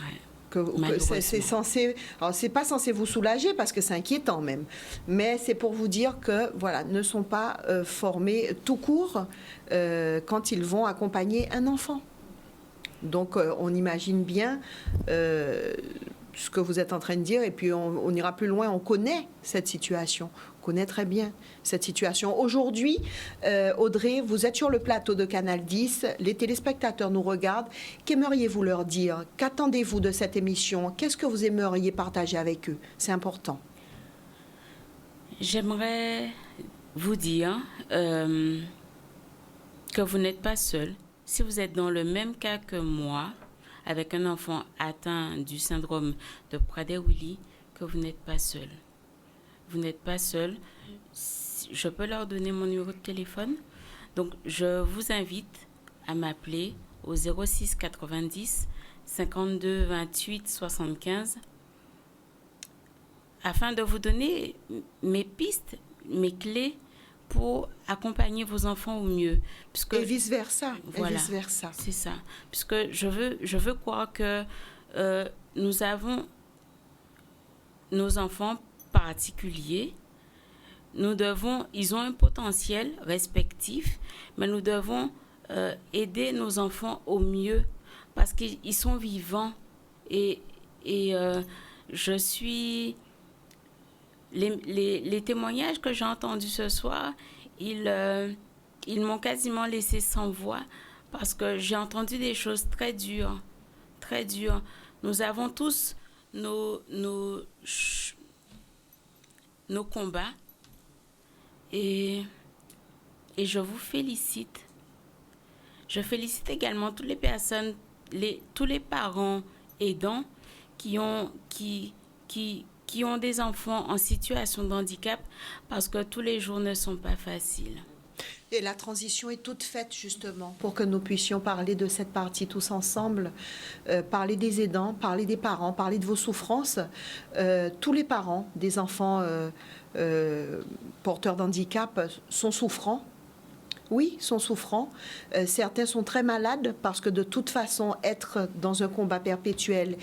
Ouais. C'est censé... Alors, c'est pas censé vous soulager, parce que c'est inquiétant même. Mais c'est pour vous dire que, voilà, ne sont pas formés tout court quand ils vont accompagner un enfant. Donc, on imagine bien ce que vous êtes en train de dire, et puis on ira plus loin. On connaît cette situation, on connaît très bien cette situation. Aujourd'hui, Audrey, vous êtes sur le plateau de Canal 10, les téléspectateurs nous regardent. Qu'aimeriez-vous leur dire? Qu'attendez-vous de cette émission? Qu'est-ce que vous aimeriez partager avec eux? C'est important. J'aimerais vous dire que vous n'êtes pas seul. Si vous êtes dans le même cas que moi, avec un enfant atteint du syndrome de Prader-Willi, que vous n'êtes pas seul. Vous n'êtes pas seul. Je peux leur donner mon numéro de téléphone. Donc, je vous invite à m'appeler au 06 90 52 28 75 afin de vous donner mes pistes, mes clés pour accompagner vos enfants au mieux. Puisque, et vice-versa. Voilà, vice-versa. C'est ça. Puisque je veux croire que nous avons nos enfants particuliers. Ils ont un potentiel respectif, mais nous devons aider nos enfants au mieux parce qu'ils sont vivants. Et je suis... Les témoignages que j'ai entendus ce soir, ils m'ont quasiment laissé sans voix parce que j'ai entendu des choses très dures, très dures. Nous avons tous nos combats et je vous félicite. Je félicite également toutes les personnes, tous les parents aidants qui qui ont des enfants en situation de handicap parce que tous les jours ne sont pas faciles. Et la transition est toute faite justement pour que nous puissions parler de cette partie tous ensemble, parler des aidants, parler des parents, parler de vos souffrances. Tous les parents des enfants porteurs d'handicap sont souffrants. Oui, sont souffrants. Certains sont très malades parce que de toute façon, être dans un combat perpétuel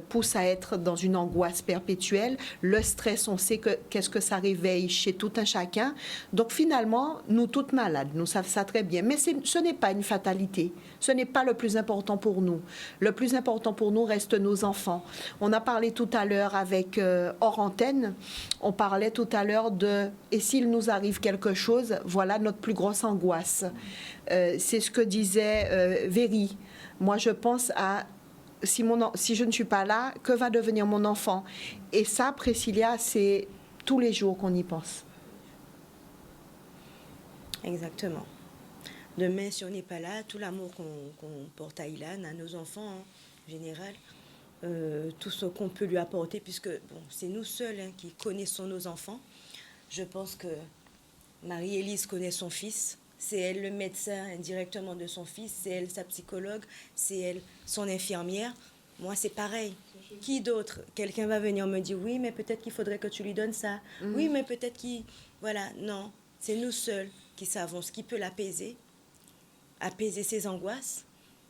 pousse à être dans une angoisse perpétuelle. Le stress, on sait qu'est-ce que ça réveille chez tout un chacun. Donc finalement, nous toutes malades, nous savons ça très bien. Mais ce n'est pas une fatalité. Ce n'est pas le plus important pour nous. Le plus important pour nous reste nos enfants. On a parlé tout à l'heure avec hors antenne, on parlait tout à l'heure de « et s'il nous arrive quelque chose, voilà notre plus grosse angoisse ». C'est ce que disait Véry. Moi, je pense à si je ne suis pas là, que va devenir mon enfant? Et ça, Priscilla, c'est tous les jours qu'on y pense. Exactement. Demain, si on n'est pas là, tout l'amour qu'on porte à Ilan, à nos enfants en général, tout ce qu'on peut lui apporter, puisque bon, c'est nous seuls qui connaissons nos enfants. Je pense que Marie-Élise connaît son fils. C'est elle le médecin indirectement de son fils, c'est elle sa psychologue, c'est elle son infirmière. Moi, c'est pareil. Qui d'autre? Quelqu'un va venir me dire, oui, mais peut-être qu'il faudrait que tu lui donnes ça. Oui, mais peut-être qu'il... Voilà, non. C'est nous seuls qui savons ce qui peut l'apaiser, apaiser ses angoisses.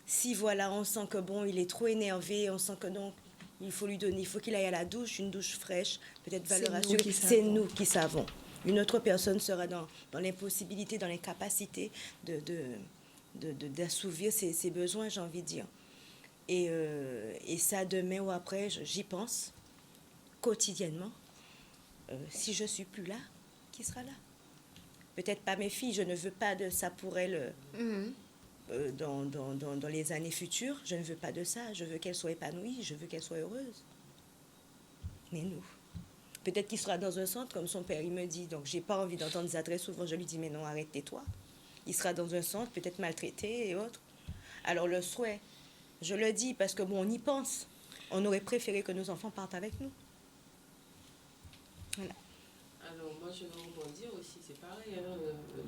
Si, voilà, on sent que, bon, il est trop énervé, on sent que, donc, il faut lui donner, il faut qu'il aille à la douche, une douche fraîche, peut-être va le rassurer. C'est nous qui savons. Une autre personne sera dans l'impossibilité, dans l'incapacité d'assouvir ses besoins, j'ai envie de dire. Et ça, demain ou après, j'y pense quotidiennement. Si je ne suis plus là, qui sera là? Peut-être pas mes filles, je ne veux pas de ça pour elles dans les années futures. Je ne veux pas de ça. Je veux qu'elles soient épanouies, je veux qu'elles soient heureuses. Mais nous... Peut-être qu'il sera dans un centre, comme son père, il me dit. Donc, je n'ai pas envie d'entendre ça très souvent. Je lui dis, mais non, arrête, tais-toi. Il sera dans un centre, peut-être maltraité et autres. Alors, le souhait, je le dis parce que, bon, on y pense. On aurait préféré que nos enfants partent avec nous. Voilà. Alors, moi, je vais rebondir aussi. C'est pareil.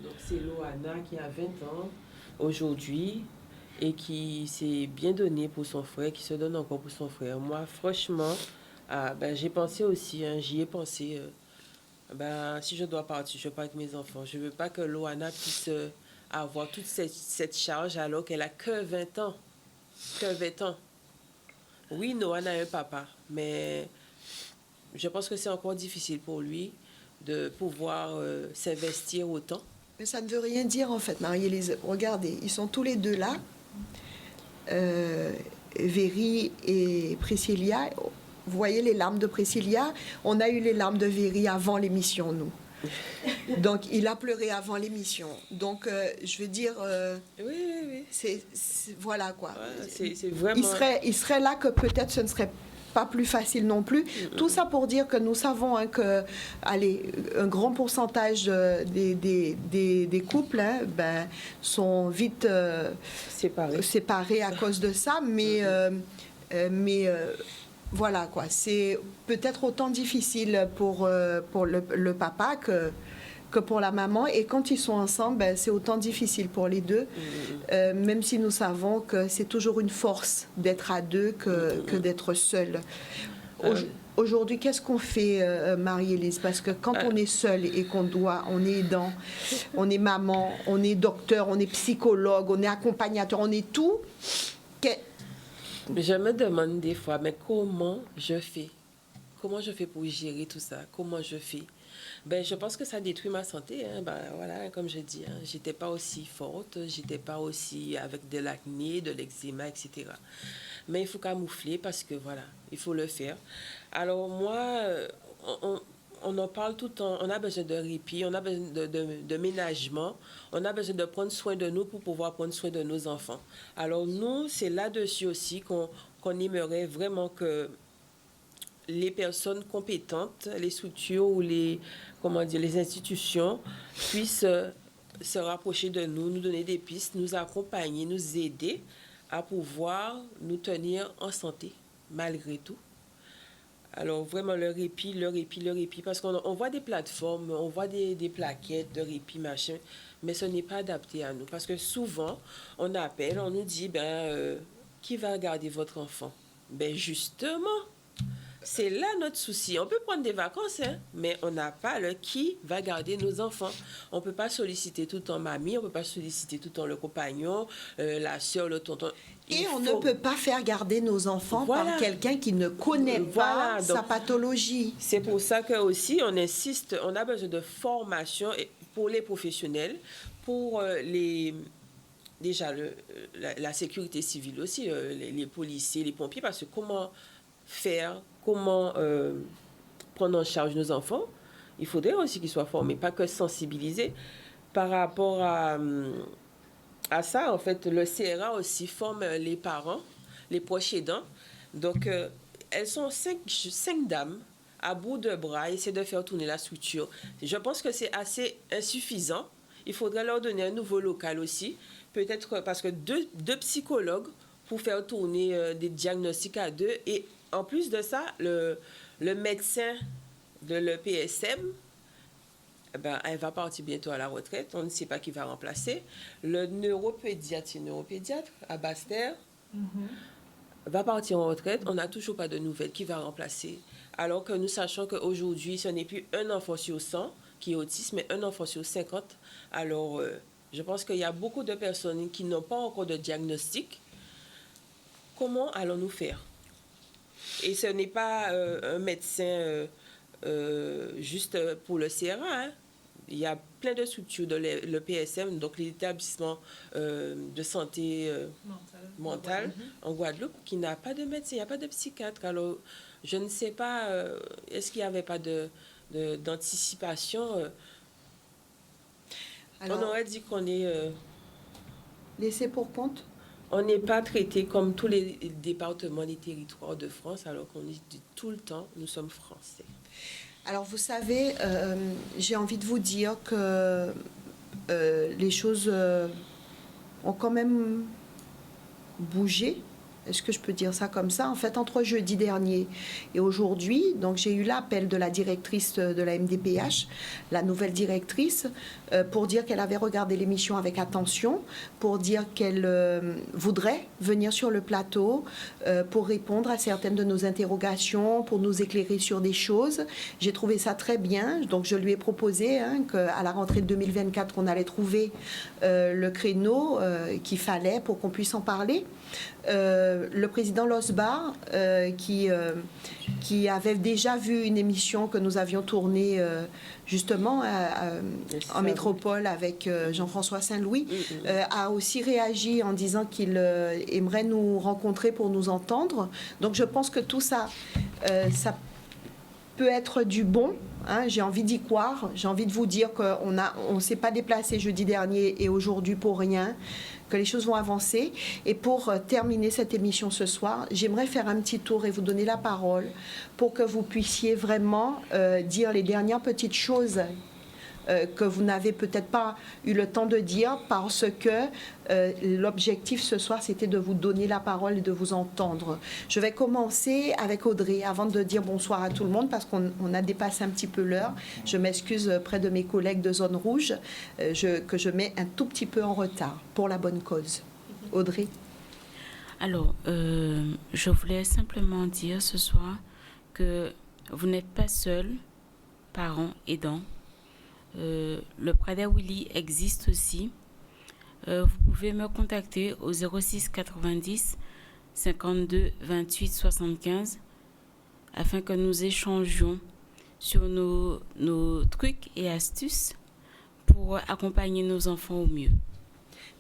Donc, c'est Loana qui a 20 ans aujourd'hui et qui s'est bien donnée pour son frère, qui se donne encore pour son frère. Moi, franchement... j'ai pensé aussi, j'y ai pensé. Si je dois partir, je pars avec mes enfants. Je ne veux pas que Loana puisse avoir toute cette charge alors qu'elle a que 20 ans. Que 20 ans. Oui, Loana a un papa, mais je pense que c'est encore difficile pour lui de pouvoir s'investir autant. Mais ça ne veut rien dire en fait, Marie-Élise. Regardez, ils sont tous les deux là. Véry et Priscilla. Vous voyez les larmes de Priscilla? On a eu les larmes de Véry avant l'émission, nous. Donc, il a pleuré avant l'émission. Donc, je veux dire... Oui. Voilà, quoi. Ouais, c'est vraiment... Il serait là que peut-être ce ne serait pas plus facile non plus. Tout ça pour dire que nous savons que, allez, un grand pourcentage des couples sont vite séparés à cause de ça. Mais voilà, quoi. C'est peut-être autant difficile pour le papa que pour la maman. Et quand ils sont ensemble, c'est autant difficile pour les deux. Même si nous savons que c'est toujours une force d'être à deux que d'être seul. Aujourd'hui, qu'est-ce qu'on fait, Marie-Élise? Parce que quand on est seul et on est aidant, on est maman, on est docteur, on est psychologue, on est accompagnateur, on est tout... Je me demande des fois, mais comment je fais? Comment je fais pour gérer tout ça? Comment je fais? Je pense que ça détruit ma santé. Voilà, comme je dis, j'étais pas aussi forte, j'étais pas aussi avec de l'acné, de l'eczéma, etc. Mais il faut camoufler parce que voilà, il faut le faire. Alors moi, on en parle tout le temps. On a besoin de répit, on a besoin de ménagement, on a besoin de prendre soin de nous pour pouvoir prendre soin de nos enfants. Alors nous, c'est là-dessus aussi qu'on aimerait vraiment que les personnes compétentes, les structures ou les institutions puissent se rapprocher de nous, nous donner des pistes, nous accompagner, nous aider à pouvoir nous tenir en santé, malgré tout. Alors vraiment le répit, parce qu'on voit des plateformes, on voit des plaquettes de répit, machin, mais ce n'est pas adapté à nous. Parce que souvent, on appelle, on nous dit, qui va garder votre enfant? Ben justement, c'est là notre souci. On peut prendre des vacances, hein, mais on n'a pas le qui va garder nos enfants. On ne peut pas solliciter tout le temps mamie, on ne peut pas solliciter tout le temps le compagnon, la soeur, le tonton. Et on ne peut pas faire garder nos enfants par quelqu'un qui ne connaît pas sa pathologie. C'est pour ça que aussi on insiste, on a besoin de formation pour les professionnels, pour la sécurité civile aussi, les policiers, les pompiers, parce que comment prendre en charge nos enfants, il faudrait aussi qu'ils soient formés, pas que sensibilisés. Par rapport à ça, en fait, le CRA aussi forme les parents, les proches aidants. Donc, elles sont cinq dames à bout de bras, essayer de faire tourner la structure. Je pense que c'est assez insuffisant. Il faudrait leur donner un nouveau local aussi, peut-être parce que deux psychologues pour faire tourner des diagnostics à deux. Et en plus de ça, le médecin de l'EPSM, elle va partir bientôt à la retraite. On ne sait pas qui va remplacer. Le neuropédiatre à Basse-Terre va partir en retraite. On n'a toujours pas de nouvelles. Qui va remplacer? Alors que nous sachons qu'aujourd'hui, ce n'est plus un enfant sur 100 qui est autiste, mais un enfant sur 50. Alors, je pense qu'il y a beaucoup de personnes qui n'ont pas encore de diagnostic. Comment allons-nous faire? Et ce n'est pas un médecin juste pour le CRA. Hein. Il y a plein de structures de l'EPSM, donc l'établissement de santé mentale en Guadeloupe, qui n'a pas de médecin, il n'y a pas de psychiatre. Alors, je ne sais pas, est-ce qu'il n'y avait pas d'anticipation On aurait dit qu'on est... laissé pour compte. On n'est pas traité comme tous les départements, les territoires de France, alors qu'on dit tout le temps, nous sommes français. Alors, vous savez, j'ai envie de vous dire que les choses ont quand même bougé. Est-ce que je peux dire ça comme ça? En fait, entre jeudi dernier et aujourd'hui, donc j'ai eu l'appel de la directrice de la MDPH, la nouvelle directrice, pour dire qu'elle avait regardé l'émission avec attention, pour dire qu'elle voudrait venir sur le plateau pour répondre à certaines de nos interrogations, pour nous éclairer sur des choses. J'ai trouvé ça très bien, donc je lui ai proposé qu'à la rentrée de 2024, qu'on allait trouver le créneau qu'il fallait pour qu'on puisse en parler. Le président Losbar, qui avait déjà vu une émission que nous avions tournée justement en métropole avec Jean-François Saint-Louis, a aussi réagi en disant qu'il aimerait nous rencontrer pour nous entendre. Donc je pense que tout ça, ça peut être du bon. J'ai envie d'y croire. J'ai envie de vous dire qu'on ne s'est pas déplacé jeudi dernier et aujourd'hui pour rien, que les choses vont avancer. Et pour terminer cette émission ce soir, j'aimerais faire un petit tour et vous donner la parole pour que vous puissiez vraiment dire les dernières petites choses que vous n'avez peut-être pas eu le temps de dire parce que l'objectif ce soir, c'était de vous donner la parole et de vous entendre. Je vais commencer avec Audrey avant de dire bonsoir à tout le monde parce qu'on a dépassé un petit peu l'heure. Je m'excuse près de mes collègues de Zone Rouge que je mets un tout petit peu en retard pour la bonne cause. Audrey? Alors, je voulais simplement dire ce soir que vous n'êtes pas seul, parents aidants. Le Prader Willy existe aussi. Vous pouvez me contacter au 06 90 52 28 75 afin que nous échangions sur nos trucs et astuces pour accompagner nos enfants au mieux.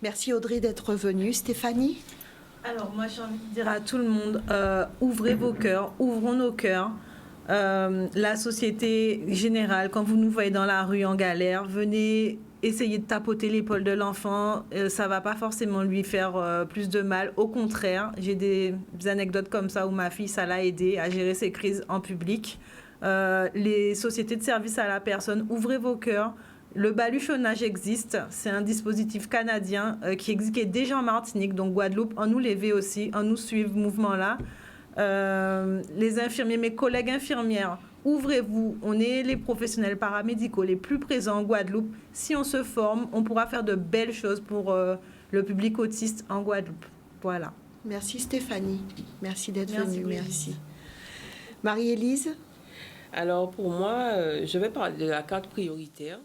Merci Audrey d'être venue. Stéphanie? Alors moi j'ai envie de dire à tout le monde, ouvrez vos cœurs, ouvrons nos cœurs. La société générale, quand vous nous voyez dans la rue en galère, venez essayer de tapoter l'épaule de l'enfant. Ça ne va pas forcément lui faire plus de mal. Au contraire, j'ai des anecdotes comme ça où ma fille, ça l'a aidé à gérer ses crises en public. Les sociétés de service à la personne, ouvrez vos cœurs. Le baluchonnage existe. C'est un dispositif canadien qui est déjà en Martinique, donc Guadeloupe, en nous lever aussi, en nous suivre ce mouvement-là. les infirmiers, mes collègues infirmières, ouvrez-vous. On est les professionnels paramédicaux les plus présents en Guadeloupe. Si on se forme, on pourra faire de belles choses pour le public autiste en Guadeloupe. Voilà. Merci Stéphanie. Merci d'être Merci, venue. oui. Merci. Marie-Élise? Alors pour moi, je vais parler de la carte prioritaire.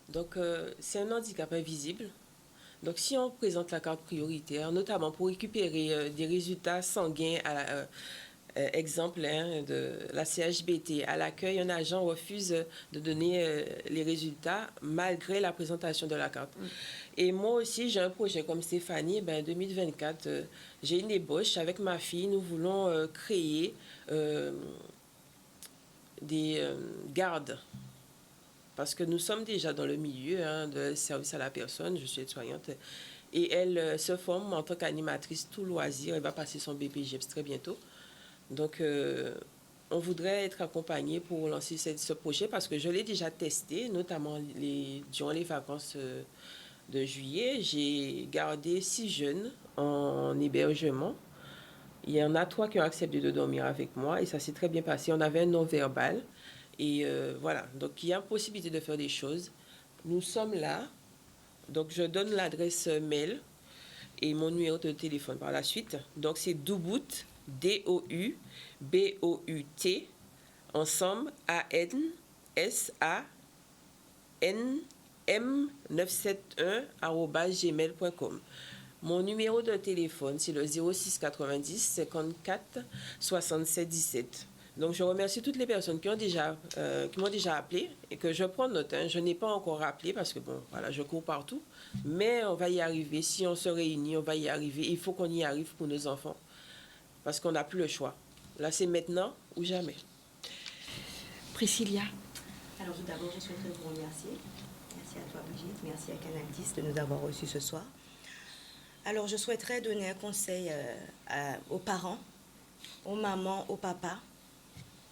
Donc c'est un handicap invisible. Donc si on présente la carte prioritaire, notamment pour récupérer des résultats sanguins, exemple de la CHBT, à l'accueil, un agent refuse de donner les résultats malgré la présentation de la carte. Et moi aussi, j'ai un projet comme Stéphanie. 2024, j'ai une ébauche avec ma fille. Nous voulons créer des gardes. Parce que nous sommes déjà dans le milieu de service à la personne. Je suis aide-soignante. Et elle se forme en tant qu'animatrice tout loisir. Elle va passer son BPGEPS très bientôt. Donc, on voudrait être accompagné pour lancer ce projet parce que je l'ai déjà testé, notamment durant les vacances de juillet. J'ai gardé 6 jeunes en hébergement. Il y en a 3 qui ont accepté de dormir avec moi et ça s'est très bien passé. On avait un non-verbal. Et voilà, donc il y a possibilité de faire des choses. Nous sommes là. Donc je donne l'adresse mail et mon numéro de téléphone par la suite. Donc c'est Doubout, DOUBOUT, ensemble, ANSANM971@gmail.com. Mon numéro de téléphone, c'est le 06 90 54 67 17. Donc, je remercie toutes les personnes qui m'ont déjà appelé et que je prends note. Je n'ai pas encore appelé parce que, bon, voilà, je cours partout. Mais on va y arriver. Si on se réunit, on va y arriver. Il faut qu'on y arrive pour nos enfants parce qu'on n'a plus le choix. Là, c'est maintenant ou jamais. Priscilla? Alors, tout d'abord, je souhaiterais vous remercier. Merci à toi, Brigitte. Merci à Canal 10 de nous avoir reçus ce soir. Alors, je souhaiterais donner un conseil aux parents, aux mamans, aux papas.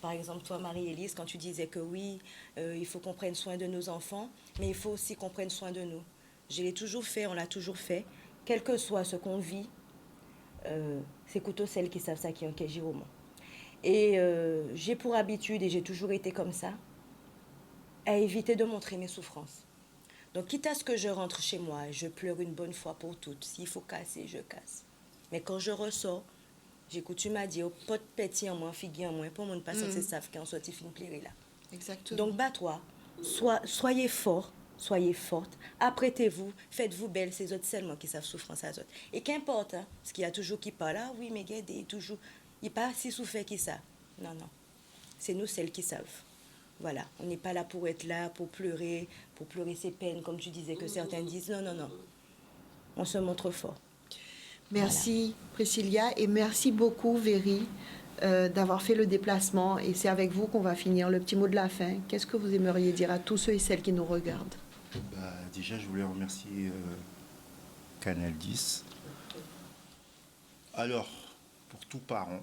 Par exemple, toi, Marie-Élise, quand tu disais que oui, il faut qu'on prenne soin de nos enfants, mais il faut aussi qu'on prenne soin de nous. Je l'ai toujours fait, on l'a toujours fait. Quel que soit ce qu'on vit, c'est plutôt celles qui savent ça qui ont Kéjiromo. Et j'ai pour habitude, et j'ai toujours été comme ça, à éviter de montrer mes souffrances. Donc, quitte à ce que je rentre chez moi, je pleure une bonne fois pour toutes. S'il faut casser, je casse. Mais quand je ressors, j'ai coutume à dire, pot petit en moins, figue en moins, pour mon passant, c'est ça qui en sorti fin pleurer là. Exactement. Donc, bats-toi, soyez forts, soyez fortes, apprêtez-vous, faites-vous belle, ces autres seulement qui savent souffrance à autres. Et qu'importe, parce qu'il y a toujours qui parle, ah oui, mais guette, toujours, il n'y a pas si souffert que ça. Non, non, c'est nous celles qui savent. Voilà, on n'est pas là pour être là, pour pleurer ses peines, comme tu disais que certains disent. Non, non, non. On se montre fort. Merci, voilà. Priscilla, et merci beaucoup, Véry, d'avoir fait le déplacement. Et c'est avec vous qu'on va finir. Le petit mot de la fin. Qu'est-ce que vous aimeriez dire à tous ceux et celles qui nous regardent? Déjà, je voulais remercier Canal 10. Alors, pour tout parent,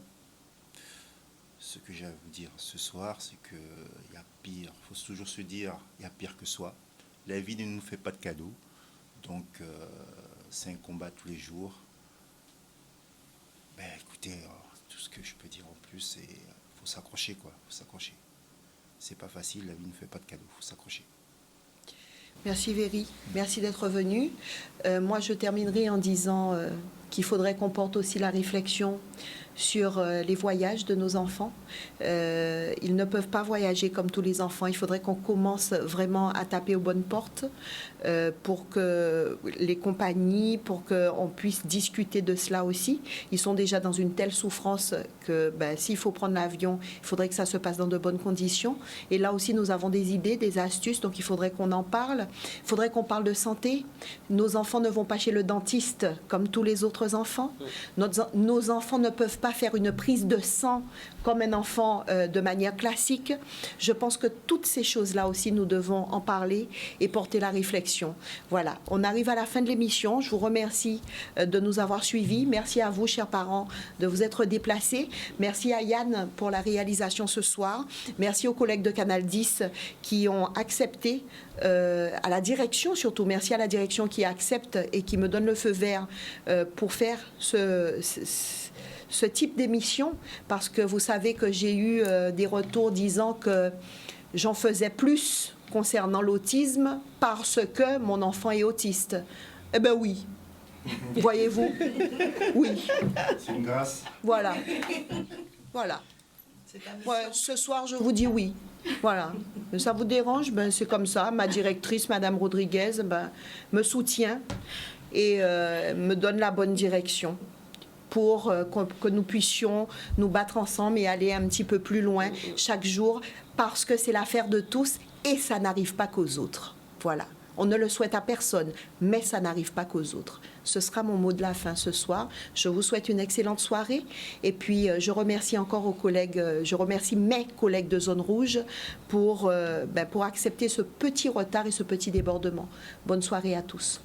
ce que j'ai à vous dire ce soir, c'est qu'il y a pire. Il faut toujours se dire, il y a pire que soi. La vie ne nous fait pas de cadeaux. Donc, c'est un combat tous les jours. Écoutez, tout ce que je peux dire en plus, c'est qu'il faut s'accrocher, quoi. Il faut s'accrocher. C'est pas facile, la vie ne fait pas de cadeaux. Il faut s'accrocher. Merci Véry, merci d'être venue. Moi, je terminerai en disant qu'il faudrait qu'on porte aussi la réflexion sur les voyages de nos enfants. Ils ne peuvent pas voyager comme tous les enfants. Il faudrait qu'on commence vraiment à taper aux bonnes portes pour que les compagnies, pour qu'on puisse discuter de cela aussi. Ils sont déjà dans une telle souffrance que s'il faut prendre l'avion, il faudrait que ça se passe dans de bonnes conditions. Et là aussi, nous avons des idées, des astuces, donc il faudrait qu'on en parle. Il faudrait qu'on parle de santé. Nos enfants ne vont pas chez le dentiste comme tous les autres enfants. Nos enfants ne peuvent pas faire une prise de sang comme un enfant de manière classique. Je pense que toutes ces choses-là aussi, nous devons en parler et porter la réflexion. Voilà, on arrive à la fin de l'émission. Je vous remercie de nous avoir suivis. Merci à vous, chers parents, de vous être déplacés. Merci à Yann pour la réalisation ce soir. Merci aux collègues de Canal 10 qui ont accepté, à la direction surtout. Merci à la direction qui accepte et qui me donne le feu vert pour faire ce type d'émission, parce que vous savez que j'ai eu des retours disant que j'en faisais plus concernant l'autisme parce que mon enfant est autiste. Eh bien oui, voyez-vous, oui. C'est une grâce. Voilà. Voilà. Ouais, ce soir, je vous dis oui. Voilà. Ça vous dérange? Ben, c'est comme ça. Ma directrice, Madame Rodriguez, ben, me soutient et me donne la bonne direction pour que nous puissions nous battre ensemble et aller un petit peu plus loin chaque jour, parce que c'est l'affaire de tous et ça n'arrive pas qu'aux autres. Voilà. On ne le souhaite à personne, mais ça n'arrive pas qu'aux autres. Ce sera mon mot de la fin ce soir. Je vous souhaite une excellente soirée. Et puis, je remercie encore aux collègues, je remercie mes collègues de Zone Rouge pour accepter ce petit retard et ce petit débordement. Bonne soirée à tous.